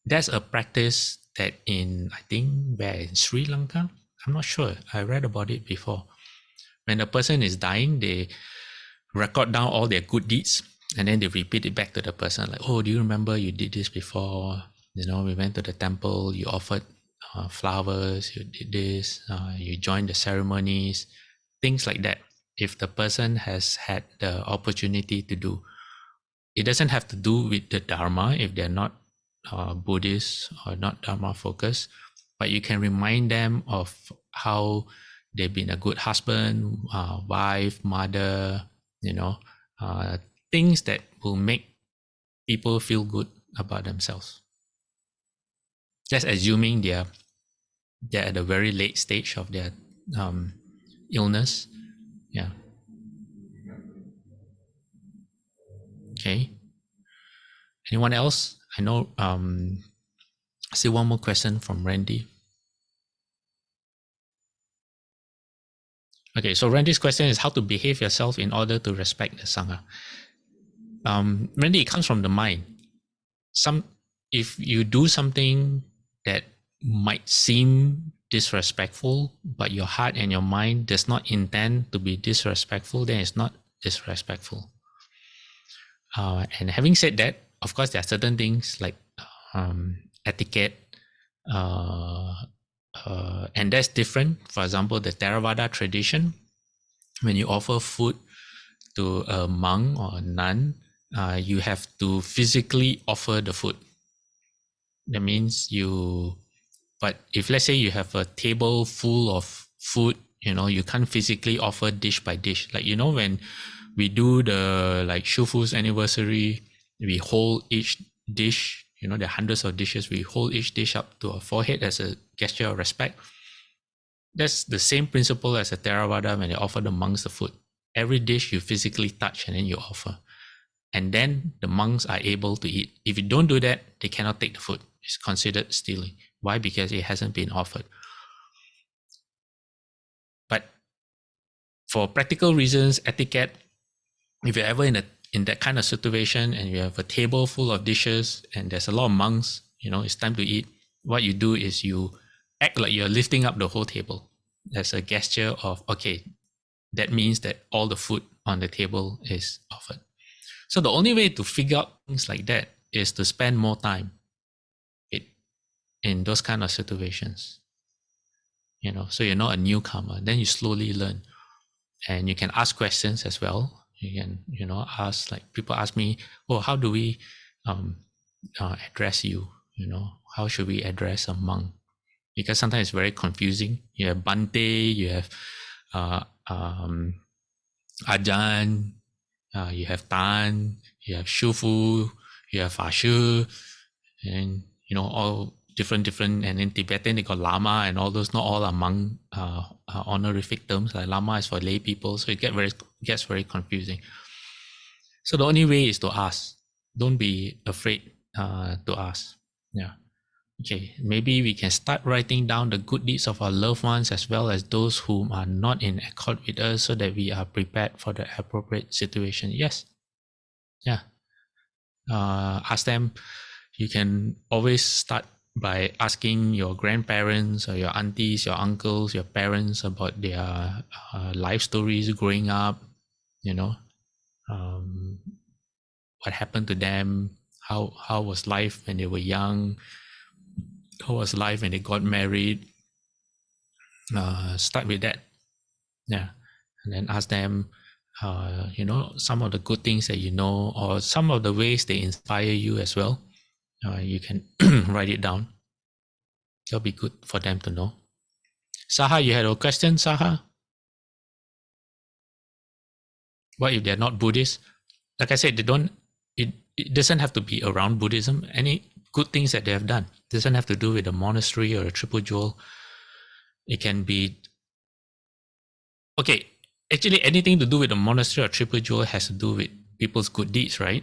That's a practice that in Sri Lanka, I'm not sure, I read about it before. When a person is dying, they record down all their good deeds and then they repeat it back to the person, like, oh, do you remember you did this before? We went to the temple, you offered flowers, you did this, you joined the ceremonies, things like that. If the person has had the opportunity to do, it doesn't have to do with the Dharma if they're not Buddhist or not Dharma focused, but you can remind them of how they've been a good husband, wife, mother, things that will make people feel good about themselves. Just assuming they're at a very late stage of their illness. Yeah. Okay. Anyone else? I know. I see one more question from Randy. Okay, so Randy's question is how to behave yourself in order to respect the Sangha. Randy, it comes from the mind. If you do something that might seem disrespectful, but your heart and your mind does not intend to be disrespectful, then it's not disrespectful. And having said that, of course, there are certain things like etiquette, and that's different. For example, the Theravada tradition, when you offer food to a monk or a nun, you have to physically offer the food. That means but if let's say you have a table full of food, you can't physically offer dish by dish. Like, when we do the like Shufu's anniversary, we hold each dish, there are hundreds of dishes, we hold each dish up to our forehead as a gesture of respect. That's the same principle as a Theravada when they offer the monks the food. Every dish you physically touch and then you offer. And then the monks are able to eat. If you don't do that, they cannot take the food. It's considered stealing. Why? Because it hasn't been offered. But for practical reasons, etiquette, if you're ever in that kind of situation and you have a table full of dishes and there's a lot of monks, it's time to eat, what you do is you act like you're lifting up the whole table. That's a gesture of, okay, that means that all the food on the table is offered. So the only way to figure out things like that is to spend more time in those kind of situations. So you're not a newcomer. Then you slowly learn. And you can ask questions as well. You can, ask, like people ask me, oh, how do we address you? How should we address a monk? Because sometimes it's very confusing. You have Bante, you have Ajan, you have Tan, you have Shufu, you have Fashu, and all different, and in Tibetan they got Lama and all those. Not all are monk honorific terms. Like Lama is for lay people, so it gets very confusing. So the only way is to ask. Don't be afraid to ask. Yeah. Okay, maybe we can start writing down the good deeds of our loved ones as well as those whom are not in accord with us so that we are prepared for the appropriate situation. Yes. Yeah. Ask them. You can always start by asking your grandparents or your aunties, your uncles, your parents about their life stories growing up, what happened to them, how was life when they were young, how was life when they got married. Start with that. Yeah. And then ask them, some of the good things that or some of the ways they inspire you as well. You can write it down. That'll be good for them to know. Saha, you had a question, Saha? What if they're not Buddhist? Like I said, it doesn't have to be around Buddhism. Any good things that they have done. It doesn't have to do with a monastery or a triple jewel. It can be, okay, actually anything to do with a monastery or triple jewel has to do with people's good deeds, right?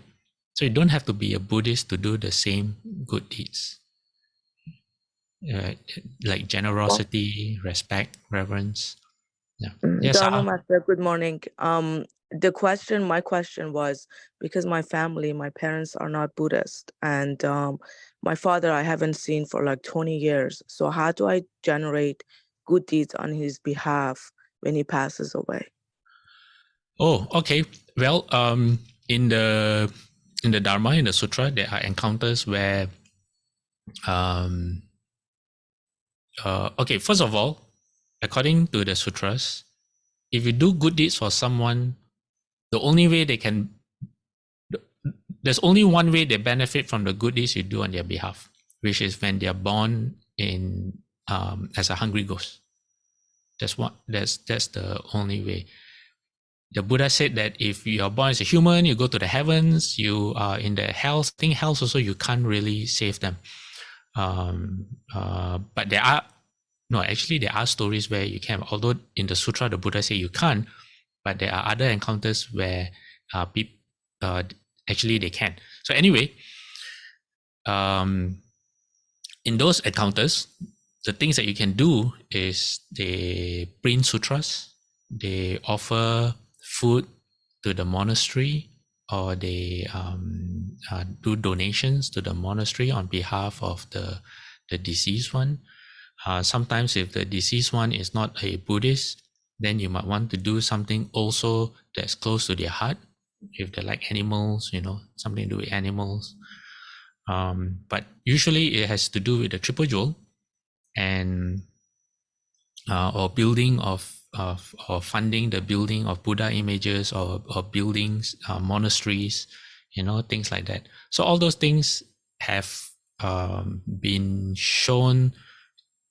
So you don't have to be a Buddhist to do the same good deeds. Like generosity, respect, reverence. Yeah. Yes, Dharma Saha? Master, good morning. My question was, because my family, my parents are not Buddhist, and my father I haven't seen for like 20 years. So how do I generate good deeds on his behalf when he passes away? Oh, okay. Well, in the Dharma, in the Sutra, there are encounters where, okay, first of all, according to the sutras, if you do good deeds for someone, the only way there's only one way they benefit from the good deeds you do on their behalf, which is when they are born in as a hungry ghost. That's the only way. The Buddha said that if you are born as a human, you go to the heavens, you are in the hells. I think hells also you can't really save them. But there are stories where you can. Although in the sutra the Buddha say you can't, but there are other encounters where people actually they can. So anyway, in those encounters, the things that you can do is they print sutras, they offer food to the monastery, or they do donations to the monastery on behalf of the deceased one. Sometimes if the deceased one is not a Buddhist, then you might want to do something also that's close to their heart. If they like animals, something to do with animals. But usually it has to do with the triple jewel and or building or funding the building of Buddha images or buildings, monasteries, things like that. So all those things have been shown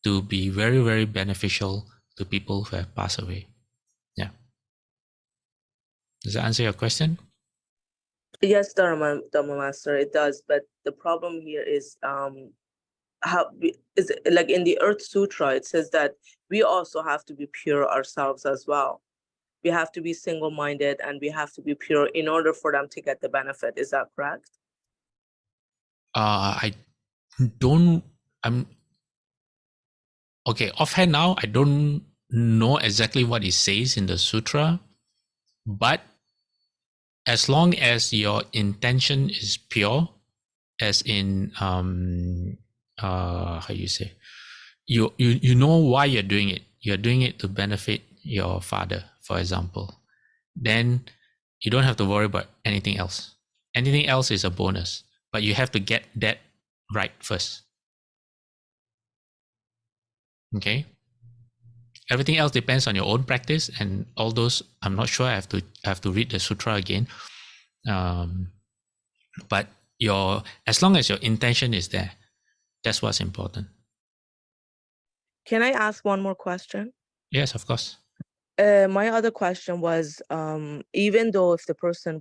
to be very, very beneficial to people who have passed away. Yeah. Does that answer your question? Yes, Dharma Master, it does. But the problem here is is it, like in the Earth Sutra, it says that we also have to be pure ourselves as well. We have to be single-minded and we have to be pure in order for them to get the benefit. Is that correct? I don't. I'm okay. Offhand now, I don't know exactly what it says in the sutra, but as long as your intention is pure, as in how you say, you know why you're doing it. You're doing it to benefit your father, for example. Then you don't have to worry about anything else. Anything else is a bonus, but you have to get that right first. Okay. Everything else depends on your own practice, and all those I'm not sure. I have to read the sutra again. But as long as your intention is there, that's what's important. Can I ask one more question? Yes, of course. My other question was, even though if the person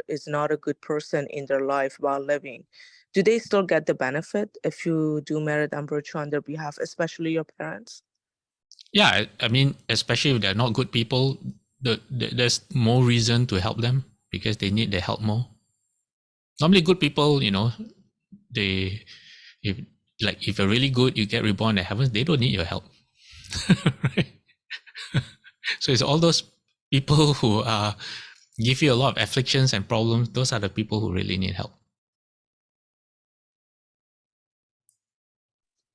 is not a good person in their life while living, do they still get the benefit if you do merit and virtue on their behalf, especially your parents? Yeah, I mean, especially if they're not good people, there's more reason to help them because they need the help more. Normally, good people, they if if you're really good, you get reborn in heaven. They don't need your help, right? So it's all those people who give you a lot of afflictions and problems. Those are the people who really need help.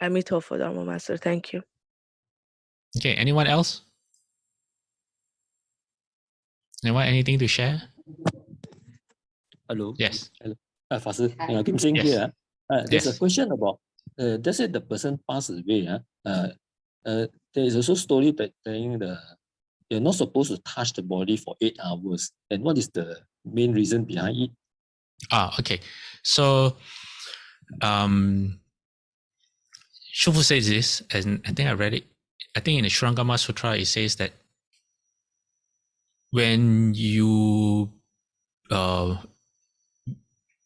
Amitofu, Dharma Master. Thank you. Okay, anyone else? Anyone, anything to share? Hello. Yes. Hello. Faster. Kim Sing Yes. here. There's a Yes. question about, let's say the person passed away. There is also story that saying you're not supposed to touch the body for 8 hours. And what is the main reason behind it? Okay. So, Shufu says this, and I think I read it. I think in the Shurangama Sutra, it says that when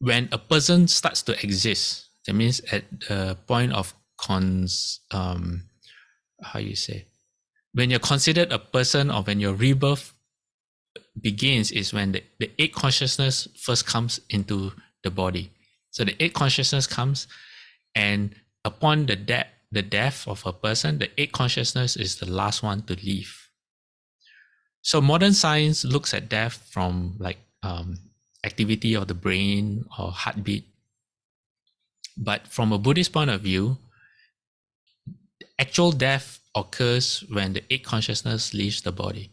when a person starts to exist, that means at the point of how you say, when you're considered a person or when your rebirth begins is when the eight consciousness first comes into the body. So the eight consciousness comes, and upon the death of a person, the eight consciousness is the last one to leave. So modern science looks at death from like activity of the brain or heartbeat. But from a Buddhist point of view, actual death occurs when the eight consciousness leaves the body.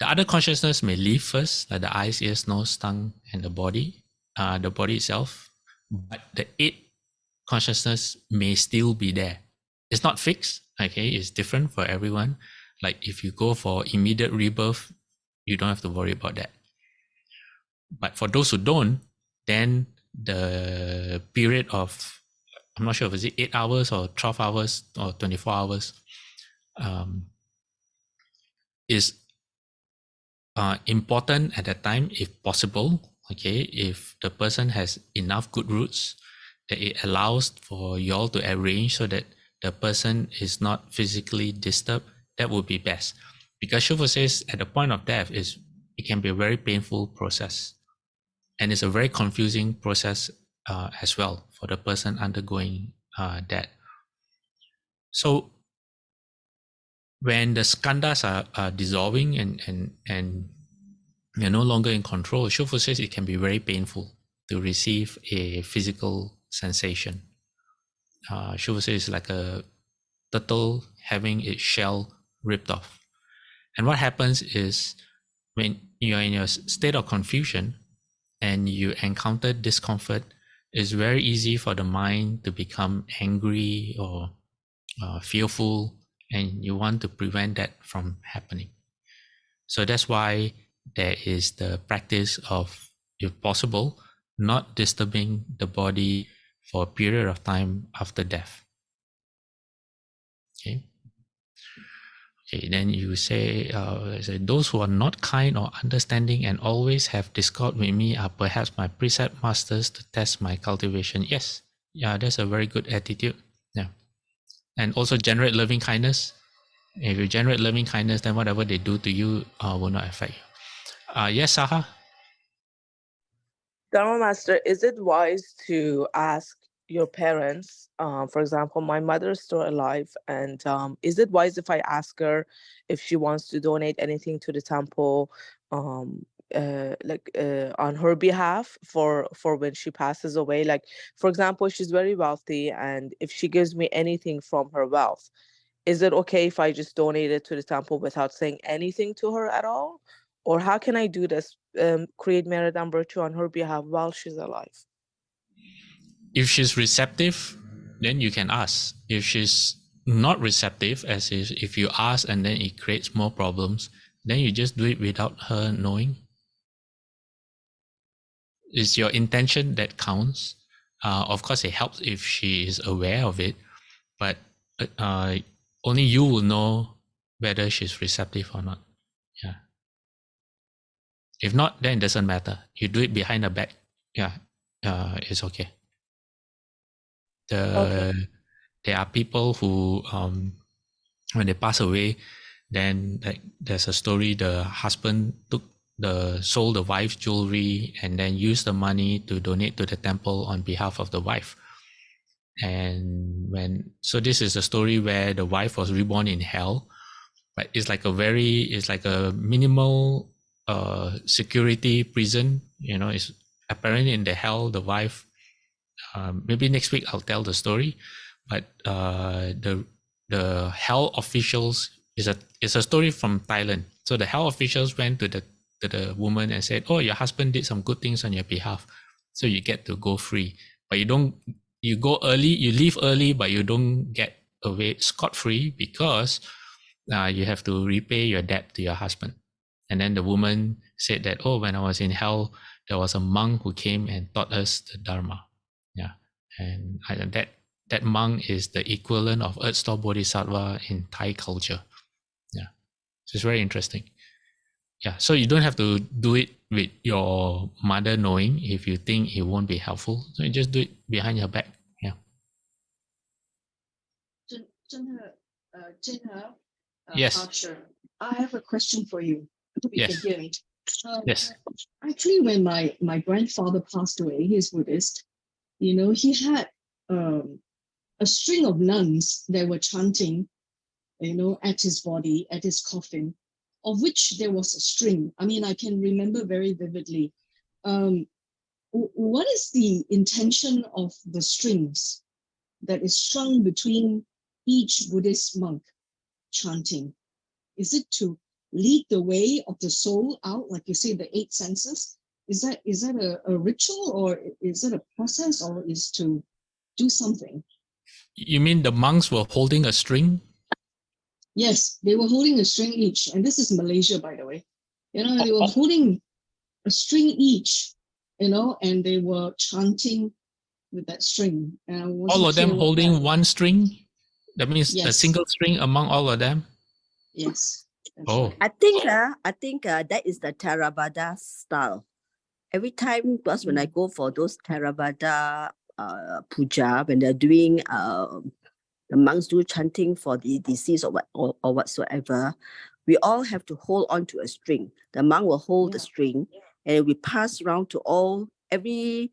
The other consciousness may leave first, like the eyes, ears, nose, tongue, and the body itself. But the eight consciousness may still be there. It's not fixed, okay? It's different for everyone. Like if you go for immediate rebirth, you don't have to worry about that. But for those who don't, then the period of, I'm not sure if it's 8 hours or 12 hours or 24 hours, is important at that time if possible. Okay, if the person has enough good roots that it allows for you all to arrange so that the person is not physically disturbed, that would be best. Because Shufu says at the point of death it can be a very painful process, and it's a very confusing process as well for the person undergoing that. So when the skandhas are dissolving and you're no longer in control, Shufu says it can be very painful to receive a physical sensation. Shufu says it's like a turtle having its shell ripped off. And what happens is when you're in your state of confusion and you encounter discomfort, it's very easy for the mind to become angry or fearful, and you want to prevent that from happening. So that's why there is the practice of, if possible, not disturbing the body for a period of time after death. Okay. Okay, then you say, those who are not kind or understanding and always have discord with me are perhaps my precept masters to test my cultivation. Yes, yeah, that's a very good attitude. Yeah, and also generate loving kindness. If you generate loving kindness, then whatever they do to you will not affect you. Yes, Saha. Dharma Master, is it wise to ask your parents, for example, my mother is still alive, and is it wise if I ask her if she wants to donate anything to the temple, on her behalf for when she passes away? Like, for example, she's very wealthy, and if she gives me anything from her wealth, is it okay if I just donate it to the temple without saying anything to her at all? Or how can I do this, create merit and virtue on her behalf while she's alive? If she's receptive, then you can ask. If she's not receptive, as if you ask and then it creates more problems, then you just do it without her knowing. It's your intention that counts. Of course, it helps if she is aware of it, but only you will know whether she's receptive or not. Yeah. If not, then it doesn't matter. You do it behind her back. Yeah, it's okay. There are people who, when they pass away, then there's a story. The husband sold the wife's jewelry and then used the money to donate to the temple on behalf of the wife. And so this is a story where the wife was reborn in hell, but it's like a minimal security prison. It's apparently in the hell, the wife, maybe next week I'll tell the story, but the hell officials is a story from Thailand. So the hell officials went to the woman and said, "Oh, your husband did some good things on your behalf, so you get to go free. But you go early, you leave early, but you don't get away scot-free because you have to repay your debt to your husband." And then the woman said that, "Oh, when I was in hell, there was a monk who came and taught us the Dharma." Yeah, and that monk is the equivalent of Earth Store Bodhisattva in Thai culture. Yeah, so it's very interesting. Yeah, so you don't have to do it with your mother knowing if you think it won't be helpful. So you just do it behind your back. Yeah. Yes. Pastor, I have a question for you. I hope you Yes. can hear me. Yes. Actually, when my grandfather passed away, he's Buddhist. He had a string of nuns that were chanting, at his body, at his coffin, of which there was a string. I mean, I can remember very vividly. What is the intention of the strings that is strung between each Buddhist monk chanting? Is it to lead the way of the soul out, like you say, the 8 senses? Is that a ritual, or is it a process, or is to do something? You mean the monks were holding a string? Yes, they were holding a string each, and this is Malaysia, by the way. They were holding a string each, and they were chanting with that string. And all of them holding one string? That means a Yes. single string among all of them? Yes. Oh. I think that is the Theravada style. Every time, because when I go for those Theravada puja, when they're doing the monks do chanting for the deceased or whatsoever, we all have to hold on to a string. The monk will hold the string, and we pass around to every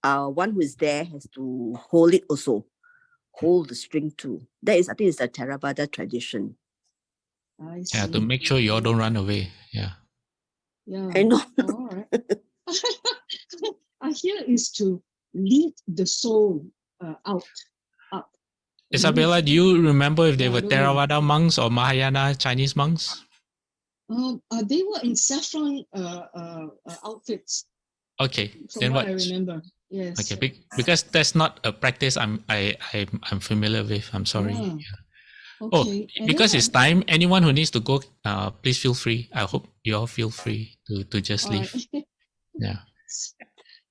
one who is there has to hold it also. Hold the string too. I think it's the Theravada tradition. I see. Yeah, to make sure you all don't run away. Yeah. Yeah. I know. All right. Here is to lead the soul out, up. Isabella, do you remember if they were I don't know. Theravada monks or Mahayana Chinese monks? They were in saffron outfits. Okay, From then what what? I remember. Yes. Okay, because that's not a practice I'm familiar with. I'm sorry. Ah, Yeah. okay. Oh, because it's time. Anyone who needs to go, please feel free. I hope you all feel free to just leave. Right. Yeah.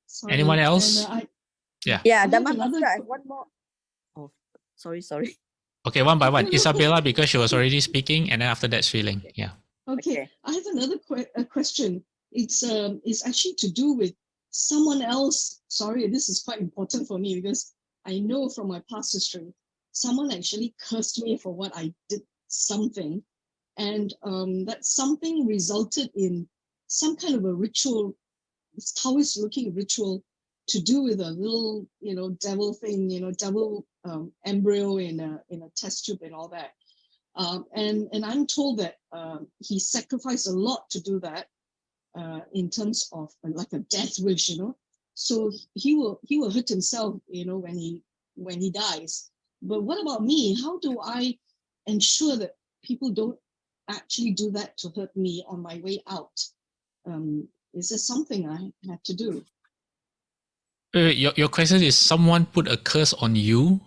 Sorry. Anyone else? And, Yeah. Yeah, I the have Master, another I have one more. Oh, sorry. Okay, one by one. No, no. Isabella, because she was already speaking, and then after that, Sui Ling. Yeah. Okay, I have another question. It's actually to do with someone else. Sorry, this is quite important for me because I know from my past history, someone actually cursed me for what I did something, and that something resulted in some kind of a ritual, Taoist looking ritual to do with a little, devil thing, devil embryo in a test tube and all that. And I'm told that he sacrificed a lot to do that in terms of like a death wish, So he will hurt himself, when he dies. But what about me? How do I ensure that people don't actually do that to hurt me on my way out? Is there something I have to do? Your question is someone put a curse on you?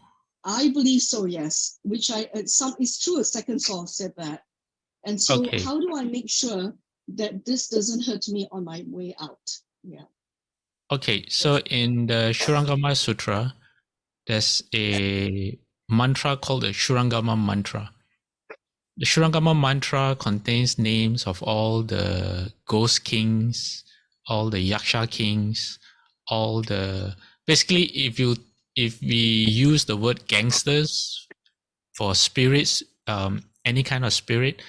I believe so, yes. Which it's true. A second soul said that, and so Okay. how do I make sure that this doesn't hurt me on my way out? Yeah. Okay, so in the Shurangama Sutra, there's a mantra called the Shurangama mantra. The Shurangama mantra contains names of all the ghost kings, all the yaksha kings, all the basically if we use the word gangsters for spirits, any kind of spirit,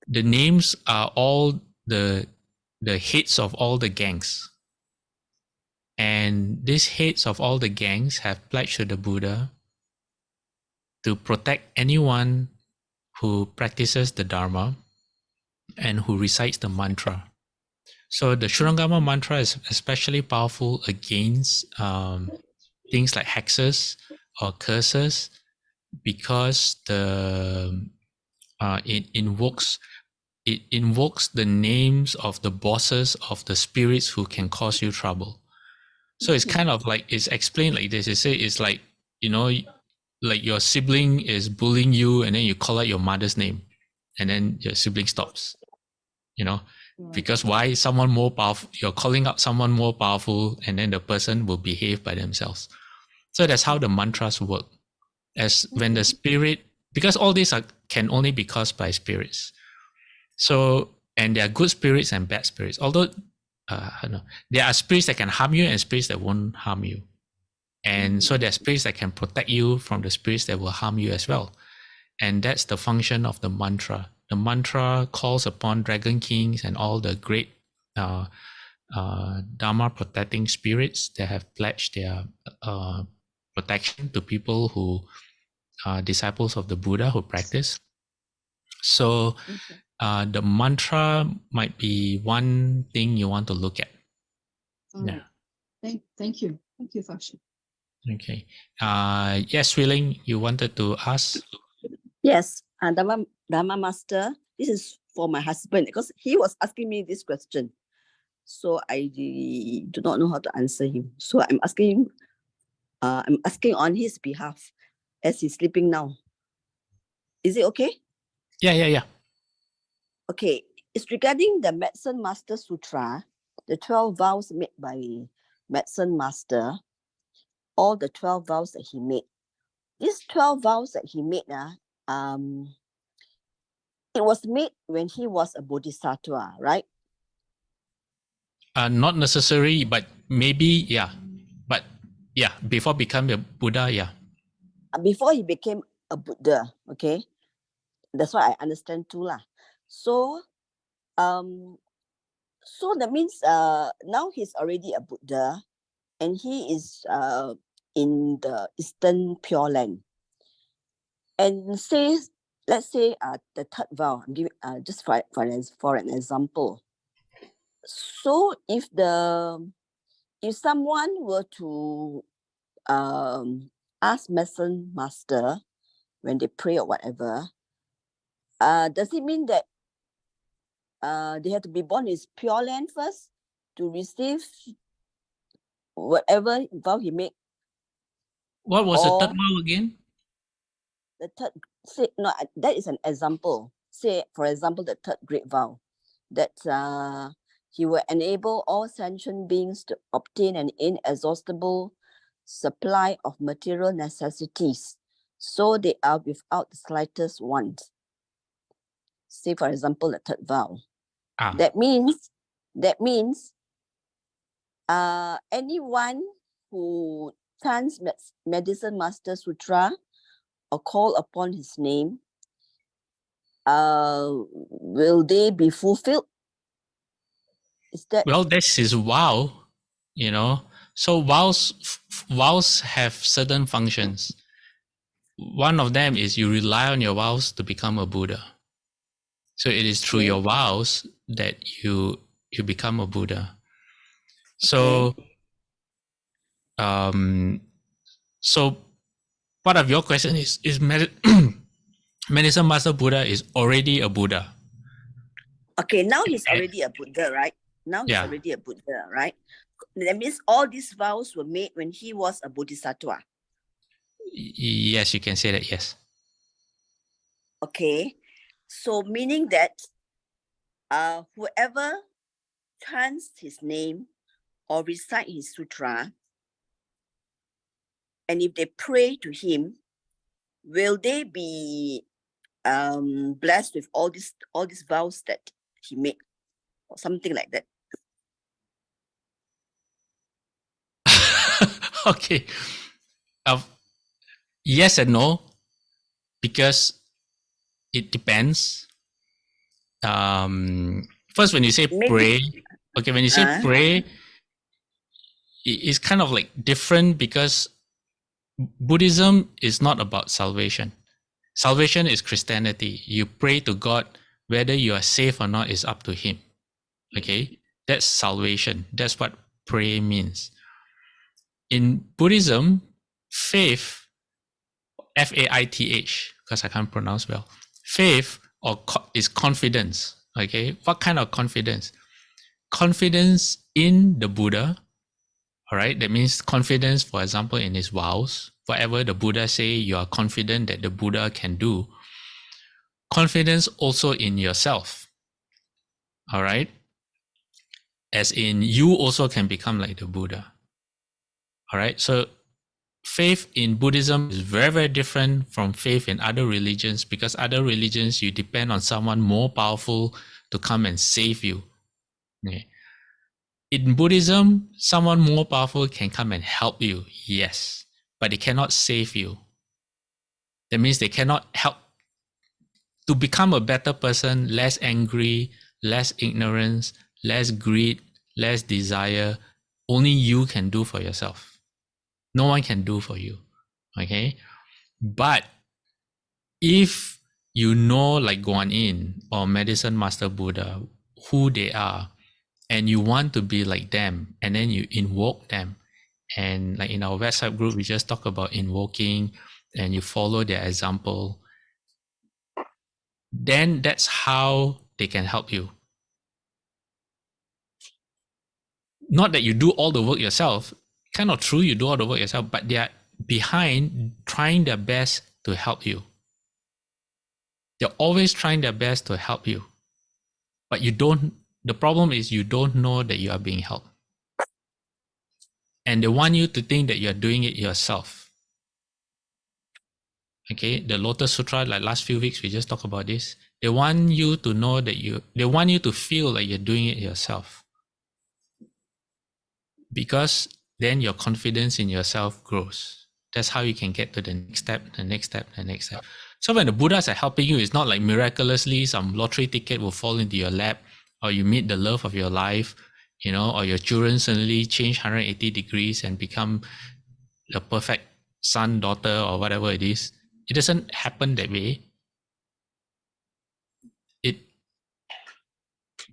the names are all the heads of all the gangs. And these heads of all the gangs have pledged to the Buddha to protect anyone who practices the Dharma and who recites the mantra. So the Shurangama mantra is especially powerful against things like hexes or curses because it invokes the names of the bosses of the spirits who can cause you trouble. So it's kind of like, it's explained like this. It's like, like your sibling is bullying you and then you call out your mother's name and then your sibling stops, because why? Someone more powerful, you're calling out someone more powerful and then the person will behave by themselves. So that's how the mantras work. As when the spirit, because all these can only be caused by spirits. So, and there are good spirits and bad spirits. Although, there are spirits that can harm you and spirits that won't harm you. And so there are spirits that can protect you from the spirits that will harm you as well. And that's the function of the mantra. The mantra calls upon dragon kings and all the great Dharma protecting spirits that have pledged their protection to people who are disciples of the Buddha who practice. So the mantra might be one thing you want to look at. Yeah. Thank you. Thank you, Fashi. Okay. Yes, Sui Ling, you wanted to ask? Yes, Dharma Master, this is for my husband because he was asking me this question. So I do not know how to answer him. So I'm asking him, I'm asking on his behalf as he's sleeping now. Is it okay? Yeah. Okay, it's regarding the Medicine Master Sutra, the 12 vows made by Medicine Master, all the 12 vows that he made. These 12 vows that he made, it was made when he was a Bodhisattva, right? Not necessary, but maybe, yeah. But yeah, before becoming a Buddha, yeah. Before he became a Buddha, okay? That's what I understand too lah. So that means now he's already a Buddha and he is in the Eastern Pure Land. And let's say the third vow, I'm giving just for an example. So if someone were to ask Medicine Master when they pray or whatever, does it mean that they have to be born in Pure Land first to receive whatever vow he made? What was the third vow again? The third, that is an example. Say, for example, the third great vow, that he will enable all sentient beings to obtain an inexhaustible supply of material necessities so they are without the slightest want. Say, for example, the third vow. That means anyone who chants Medicine Master Sutra or call upon his name, will they be fulfilled? Is that? Well, this is vow, you know. So vows have certain functions. One of them is you rely on your vows to become a Buddha. So it is through your vows that you become a Buddha. So so part of your question is Medicine Master Buddha is already a Buddha. Okay, now he's already a Buddha, right? Now he's already a Buddha, right? That means all these vows were made when he was a Bodhisattva. Yes, you can say that, yes. Okay, so meaning that whoever chants his name or recite his sutra, and if they pray to him, will they be blessed with all these vows that he made, or something like that? Okay. Yes and no, because it depends. First, when you say pray, okay, when you say pray, it's kind of like different because Buddhism is not about salvation. Salvation is Christianity. You pray to God, whether you are saved or not is up to Him. Okay, that's salvation. That's what pray means. In Buddhism, faith, Faith, because I can't pronounce well, faith is confidence. Okay, what kind of confidence? Confidence in the Buddha. All right, that means confidence, for example, in his vows. Whatever the Buddha say, you are confident that the Buddha can do. Confidence also in yourself. All right, as in you also can become like the Buddha. All right, so faith in Buddhism is very, very different from faith in other religions, because other religions, you depend on someone more powerful to come and save you. Okay. In Buddhism, someone more powerful can come and help you, yes, but they cannot save you. That means they cannot help to become a better person, less angry, less ignorance, less greed, less desire. Only you can do for yourself. No one can do for you. Okay? But if you know, like Guan Yin or Medicine Master Buddha, who they are, and you want to be like them, and then you invoke them, and like in our WhatsApp group, we just talk about invoking, and you follow their example, then that's how they can help you. Not that you do all the work yourself, kind of true, you do all the work yourself, but they are behind trying their best to help you. They're always trying their best to help you. But the problem is you don't know that you are being helped. And they want you to think that you're doing it yourself. Okay, the Lotus Sutra, like last few weeks, we just talked about this. They want you to know that they want you to feel like you're doing it yourself. Because then your confidence in yourself grows. That's how you can get to the next step, the next step, the next step. So when the Buddhas are helping you, it's not like miraculously some lottery ticket will fall into your lap, or you meet the love of your life, or your children suddenly change 180 degrees and become the perfect son, daughter, or whatever it is. It doesn't happen that way.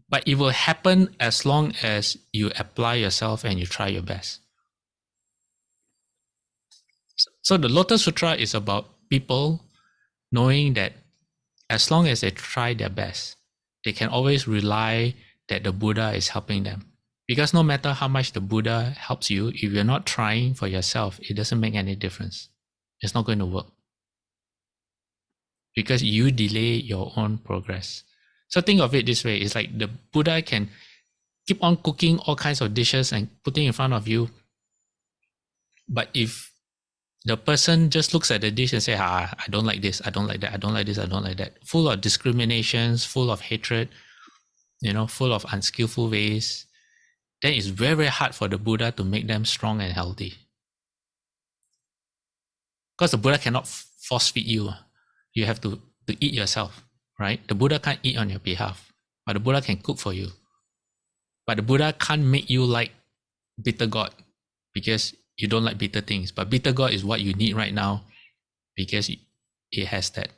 But it will happen as long as you apply yourself and you try your best. So the Lotus Sutra is about people knowing that as long as they try their best, they can always rely that the Buddha is helping them. Because no matter how much the Buddha helps you, if you're not trying for yourself, it doesn't make any difference. It's not going to work. Because you delay your own progress. So think of it this way. It's like the Buddha can keep on cooking all kinds of dishes and putting in front of you. But if The person just looks at the dish and say, I don't like this, I don't like that, I don't like this, I don't like that. Full of discriminations, full of hatred, full of unskillful ways. Then it's very, very hard for the Buddha to make them strong and healthy. Because the Buddha cannot force feed you. You have to eat yourself, right? The Buddha can't eat on your behalf, but the Buddha can cook for you. But the Buddha can't make you like bitter gourd because you don't like bitter things. But bitter gourd is what you need right now because it has that,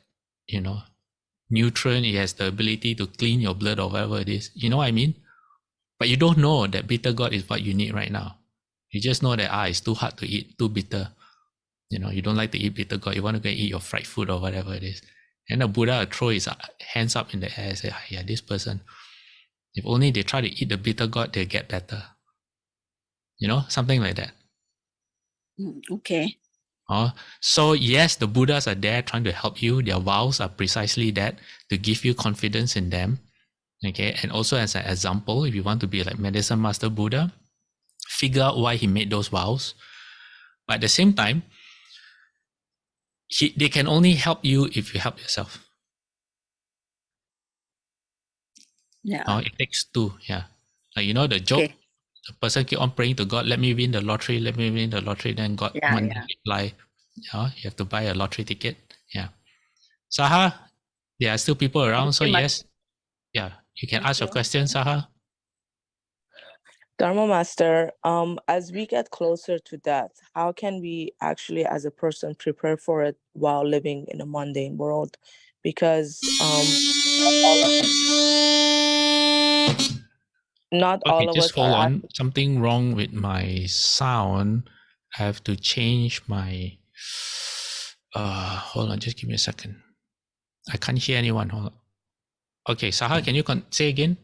nutrient. It has the ability to clean your blood or whatever it is. You know what I mean? But you don't know that bitter gourd is what you need right now. You just know that it's too hard to eat, too bitter. You don't like to eat bitter gourd. You want to go eat your fried food or whatever it is. And the Buddha will throw his hands up in the air and say, yeah, this person, if only they try to eat the bitter gourd, they'll get better. Something like that. Okay. So yes, the Buddhas are there trying to help you. Their vows are precisely that, to give you confidence in them. Okay, and also as an example, if you want to be like Medicine Master Buddha, figure out why he made those vows. But at the same time, they can only help you if you help yourself. Yeah. It takes two. Yeah, like the joke. Okay. The person keep on praying to God, let me win the lottery, let me win the lottery. Then God one day reply, you have to buy a lottery ticket. Yeah. Saha, there are still people around. So yes, yeah, you can ask your question, Saha. Dharma Master, as we get closer to death, how can we actually, as a person, prepare for it while living in a mundane world? Because not all of Just us hold are. on. Something wrong with my sound. I have to change my. Hold on. Just give me a second. I can't hear anyone. Hold on. Okay, Saha, can you say again?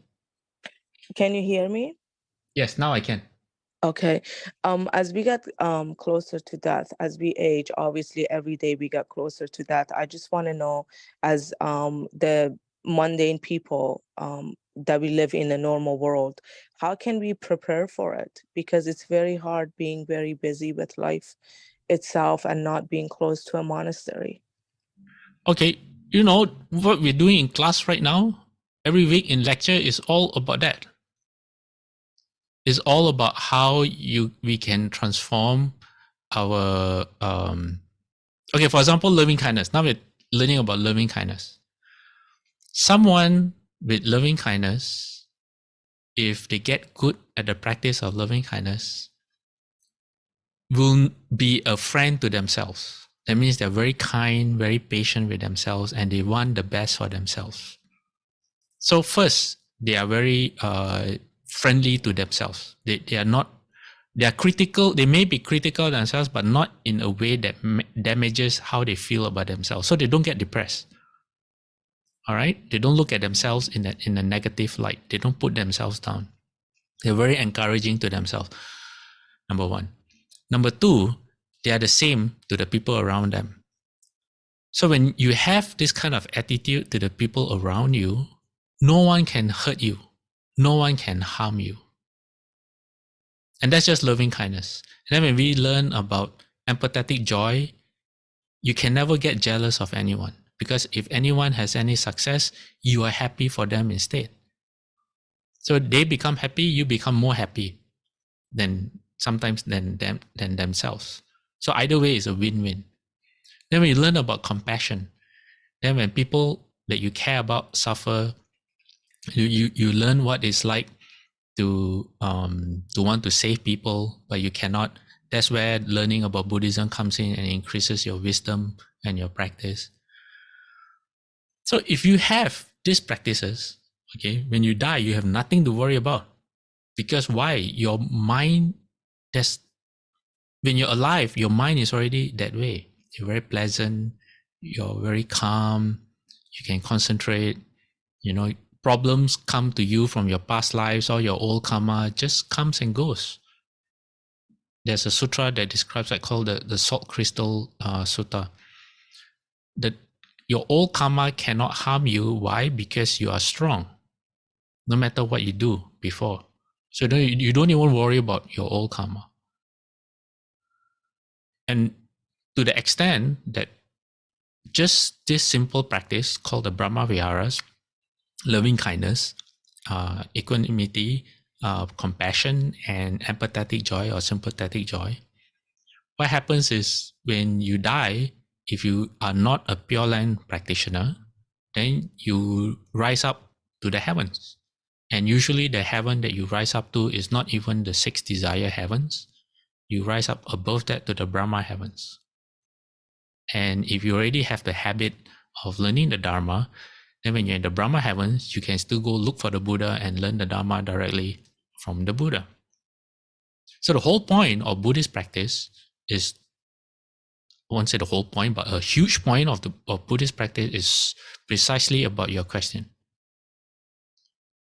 Can you hear me? Yes, now I can. Okay. As we get closer to death, as we age, obviously every day we get closer to death. I just want to know, as the mundane people that we live in a normal world, how can we prepare for it? Because it's very hard being very busy with life itself and not being close to a monastery. Okay, what we're doing in class right now, every week in lecture is all about that. It's all about how we can transform our okay, for example, loving kindness. Now we're learning about loving kindness. Someone with loving kindness, if they get good at the practice of loving kindness, will be a friend to themselves. That means they're very kind, very patient with themselves, and they want the best for themselves. So first, they are very friendly to themselves. They are critical. They may be critical themselves, but not in a way that damages how they feel about themselves. So they don't get depressed. All right, they don't look at themselves in a negative light. They don't put themselves down. They're very encouraging to themselves. Number one. Number two, they are the same to the people around them. So when you have this kind of attitude to the people around you, no one can hurt you. No one can harm you. And that's just loving kindness. And then when we learn about empathetic joy, you can never get jealous of anyone, because if anyone has any success, you are happy for them instead. So they become happy, you become more happy than themselves. So either way is a win-win. Then we learn about compassion. Then when people that you care about suffer, you learn what it's like to want to save people, but you cannot. That's where learning about Buddhism comes in and increases your wisdom and your practice. So if you have these practices, okay, when you die, you have nothing to worry about. Because why? Your mind, when you're alive, your mind is already that way. You're very pleasant, you're very calm, you can concentrate, problems come to you from your past lives or your old karma, just comes and goes. There's a sutra that describes that, called the salt crystal sutta. That your old karma cannot harm you. Why? Because you are strong, no matter what you do before. So you don't even worry about your old karma. And to the extent that just this simple practice called the Brahma Viharas, loving kindness, equanimity, compassion, and empathetic joy or sympathetic joy. What happens is when you die, if you are not a Pure Land practitioner, then you rise up to the heavens. And usually the heaven that you rise up to is not even the 6 desire heavens. You rise up above that to the Brahma heavens. And if you already have the habit of learning the Dharma, then when you're in the Brahma heavens, you can still go look for the Buddha and learn the Dharma directly from the Buddha. So the whole point of Buddhist practice is, I won't say the whole point, but a huge point of Buddhist practice is precisely about your question.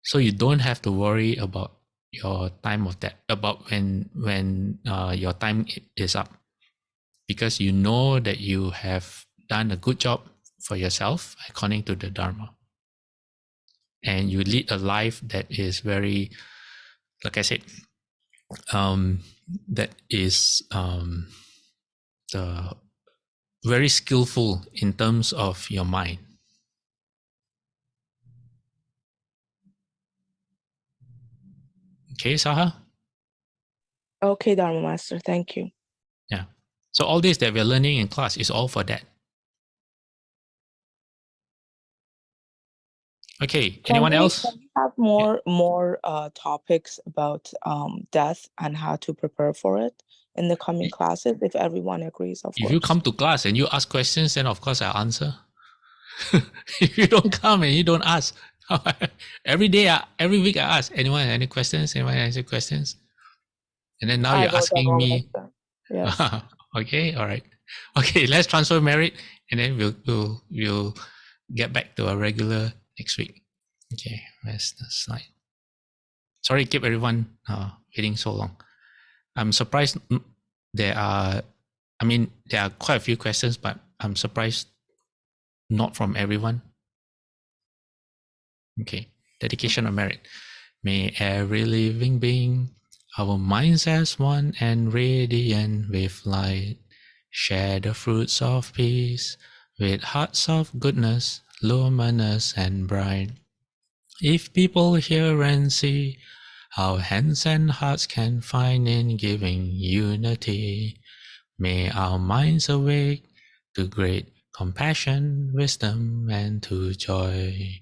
So you don't have to worry about your time of death, about when your time is up, because you know that you have done a good job for yourself according to the Dharma. And you lead a life that is very, like I said, that is very skillful in terms of your mind. Okay, Saha? Okay, Dharma Master, thank you. Yeah. So all this that we're learning in class is all for that. Okay, anyone else? Can we have more topics about death and how to prepare for it in the coming classes, if everyone agrees, of If course. you come to class and you ask questions, then of course I'll answer. If you don't come and you don't ask, every week I ask, anyone have any questions? Anyone have any questions? And then now I you're will, asking Dharma me. Master. Yes. Okay, all right. Okay, let's transfer merit, and then we'll get back to our regular next week. Okay, where's the slide? Sorry, keep everyone waiting so long. I'm surprised there are quite a few questions, but I'm surprised not from everyone. Okay, dedication of merit. May every living being, our minds as one and radiant with light, share the fruits of peace with hearts of goodness, luminous and bright. If people hear and see how hands and hearts can find in giving unity, may our minds awake to great compassion, wisdom, and to joy.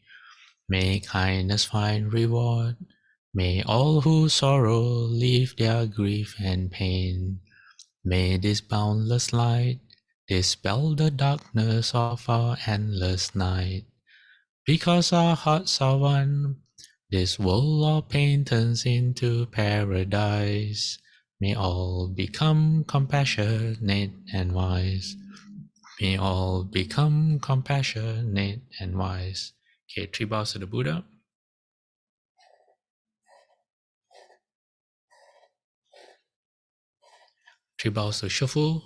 May kindness find reward. May all who sorrow leave their grief and pain. May this boundless light dispel the darkness of our endless night. Because our hearts are one, this world of pain turns into paradise. May all become compassionate and wise. May all become compassionate and wise. Okay, 3 bows to the Buddha. 3 bows to Shufu.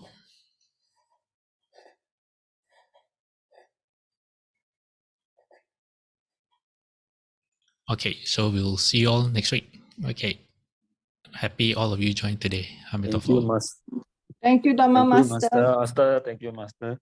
Okay, so we'll see you all next week. Okay. Happy all of you joined today. Thank you, Master. Thank you, Dhamma Thank you, Master. Master. Master, thank you, Master.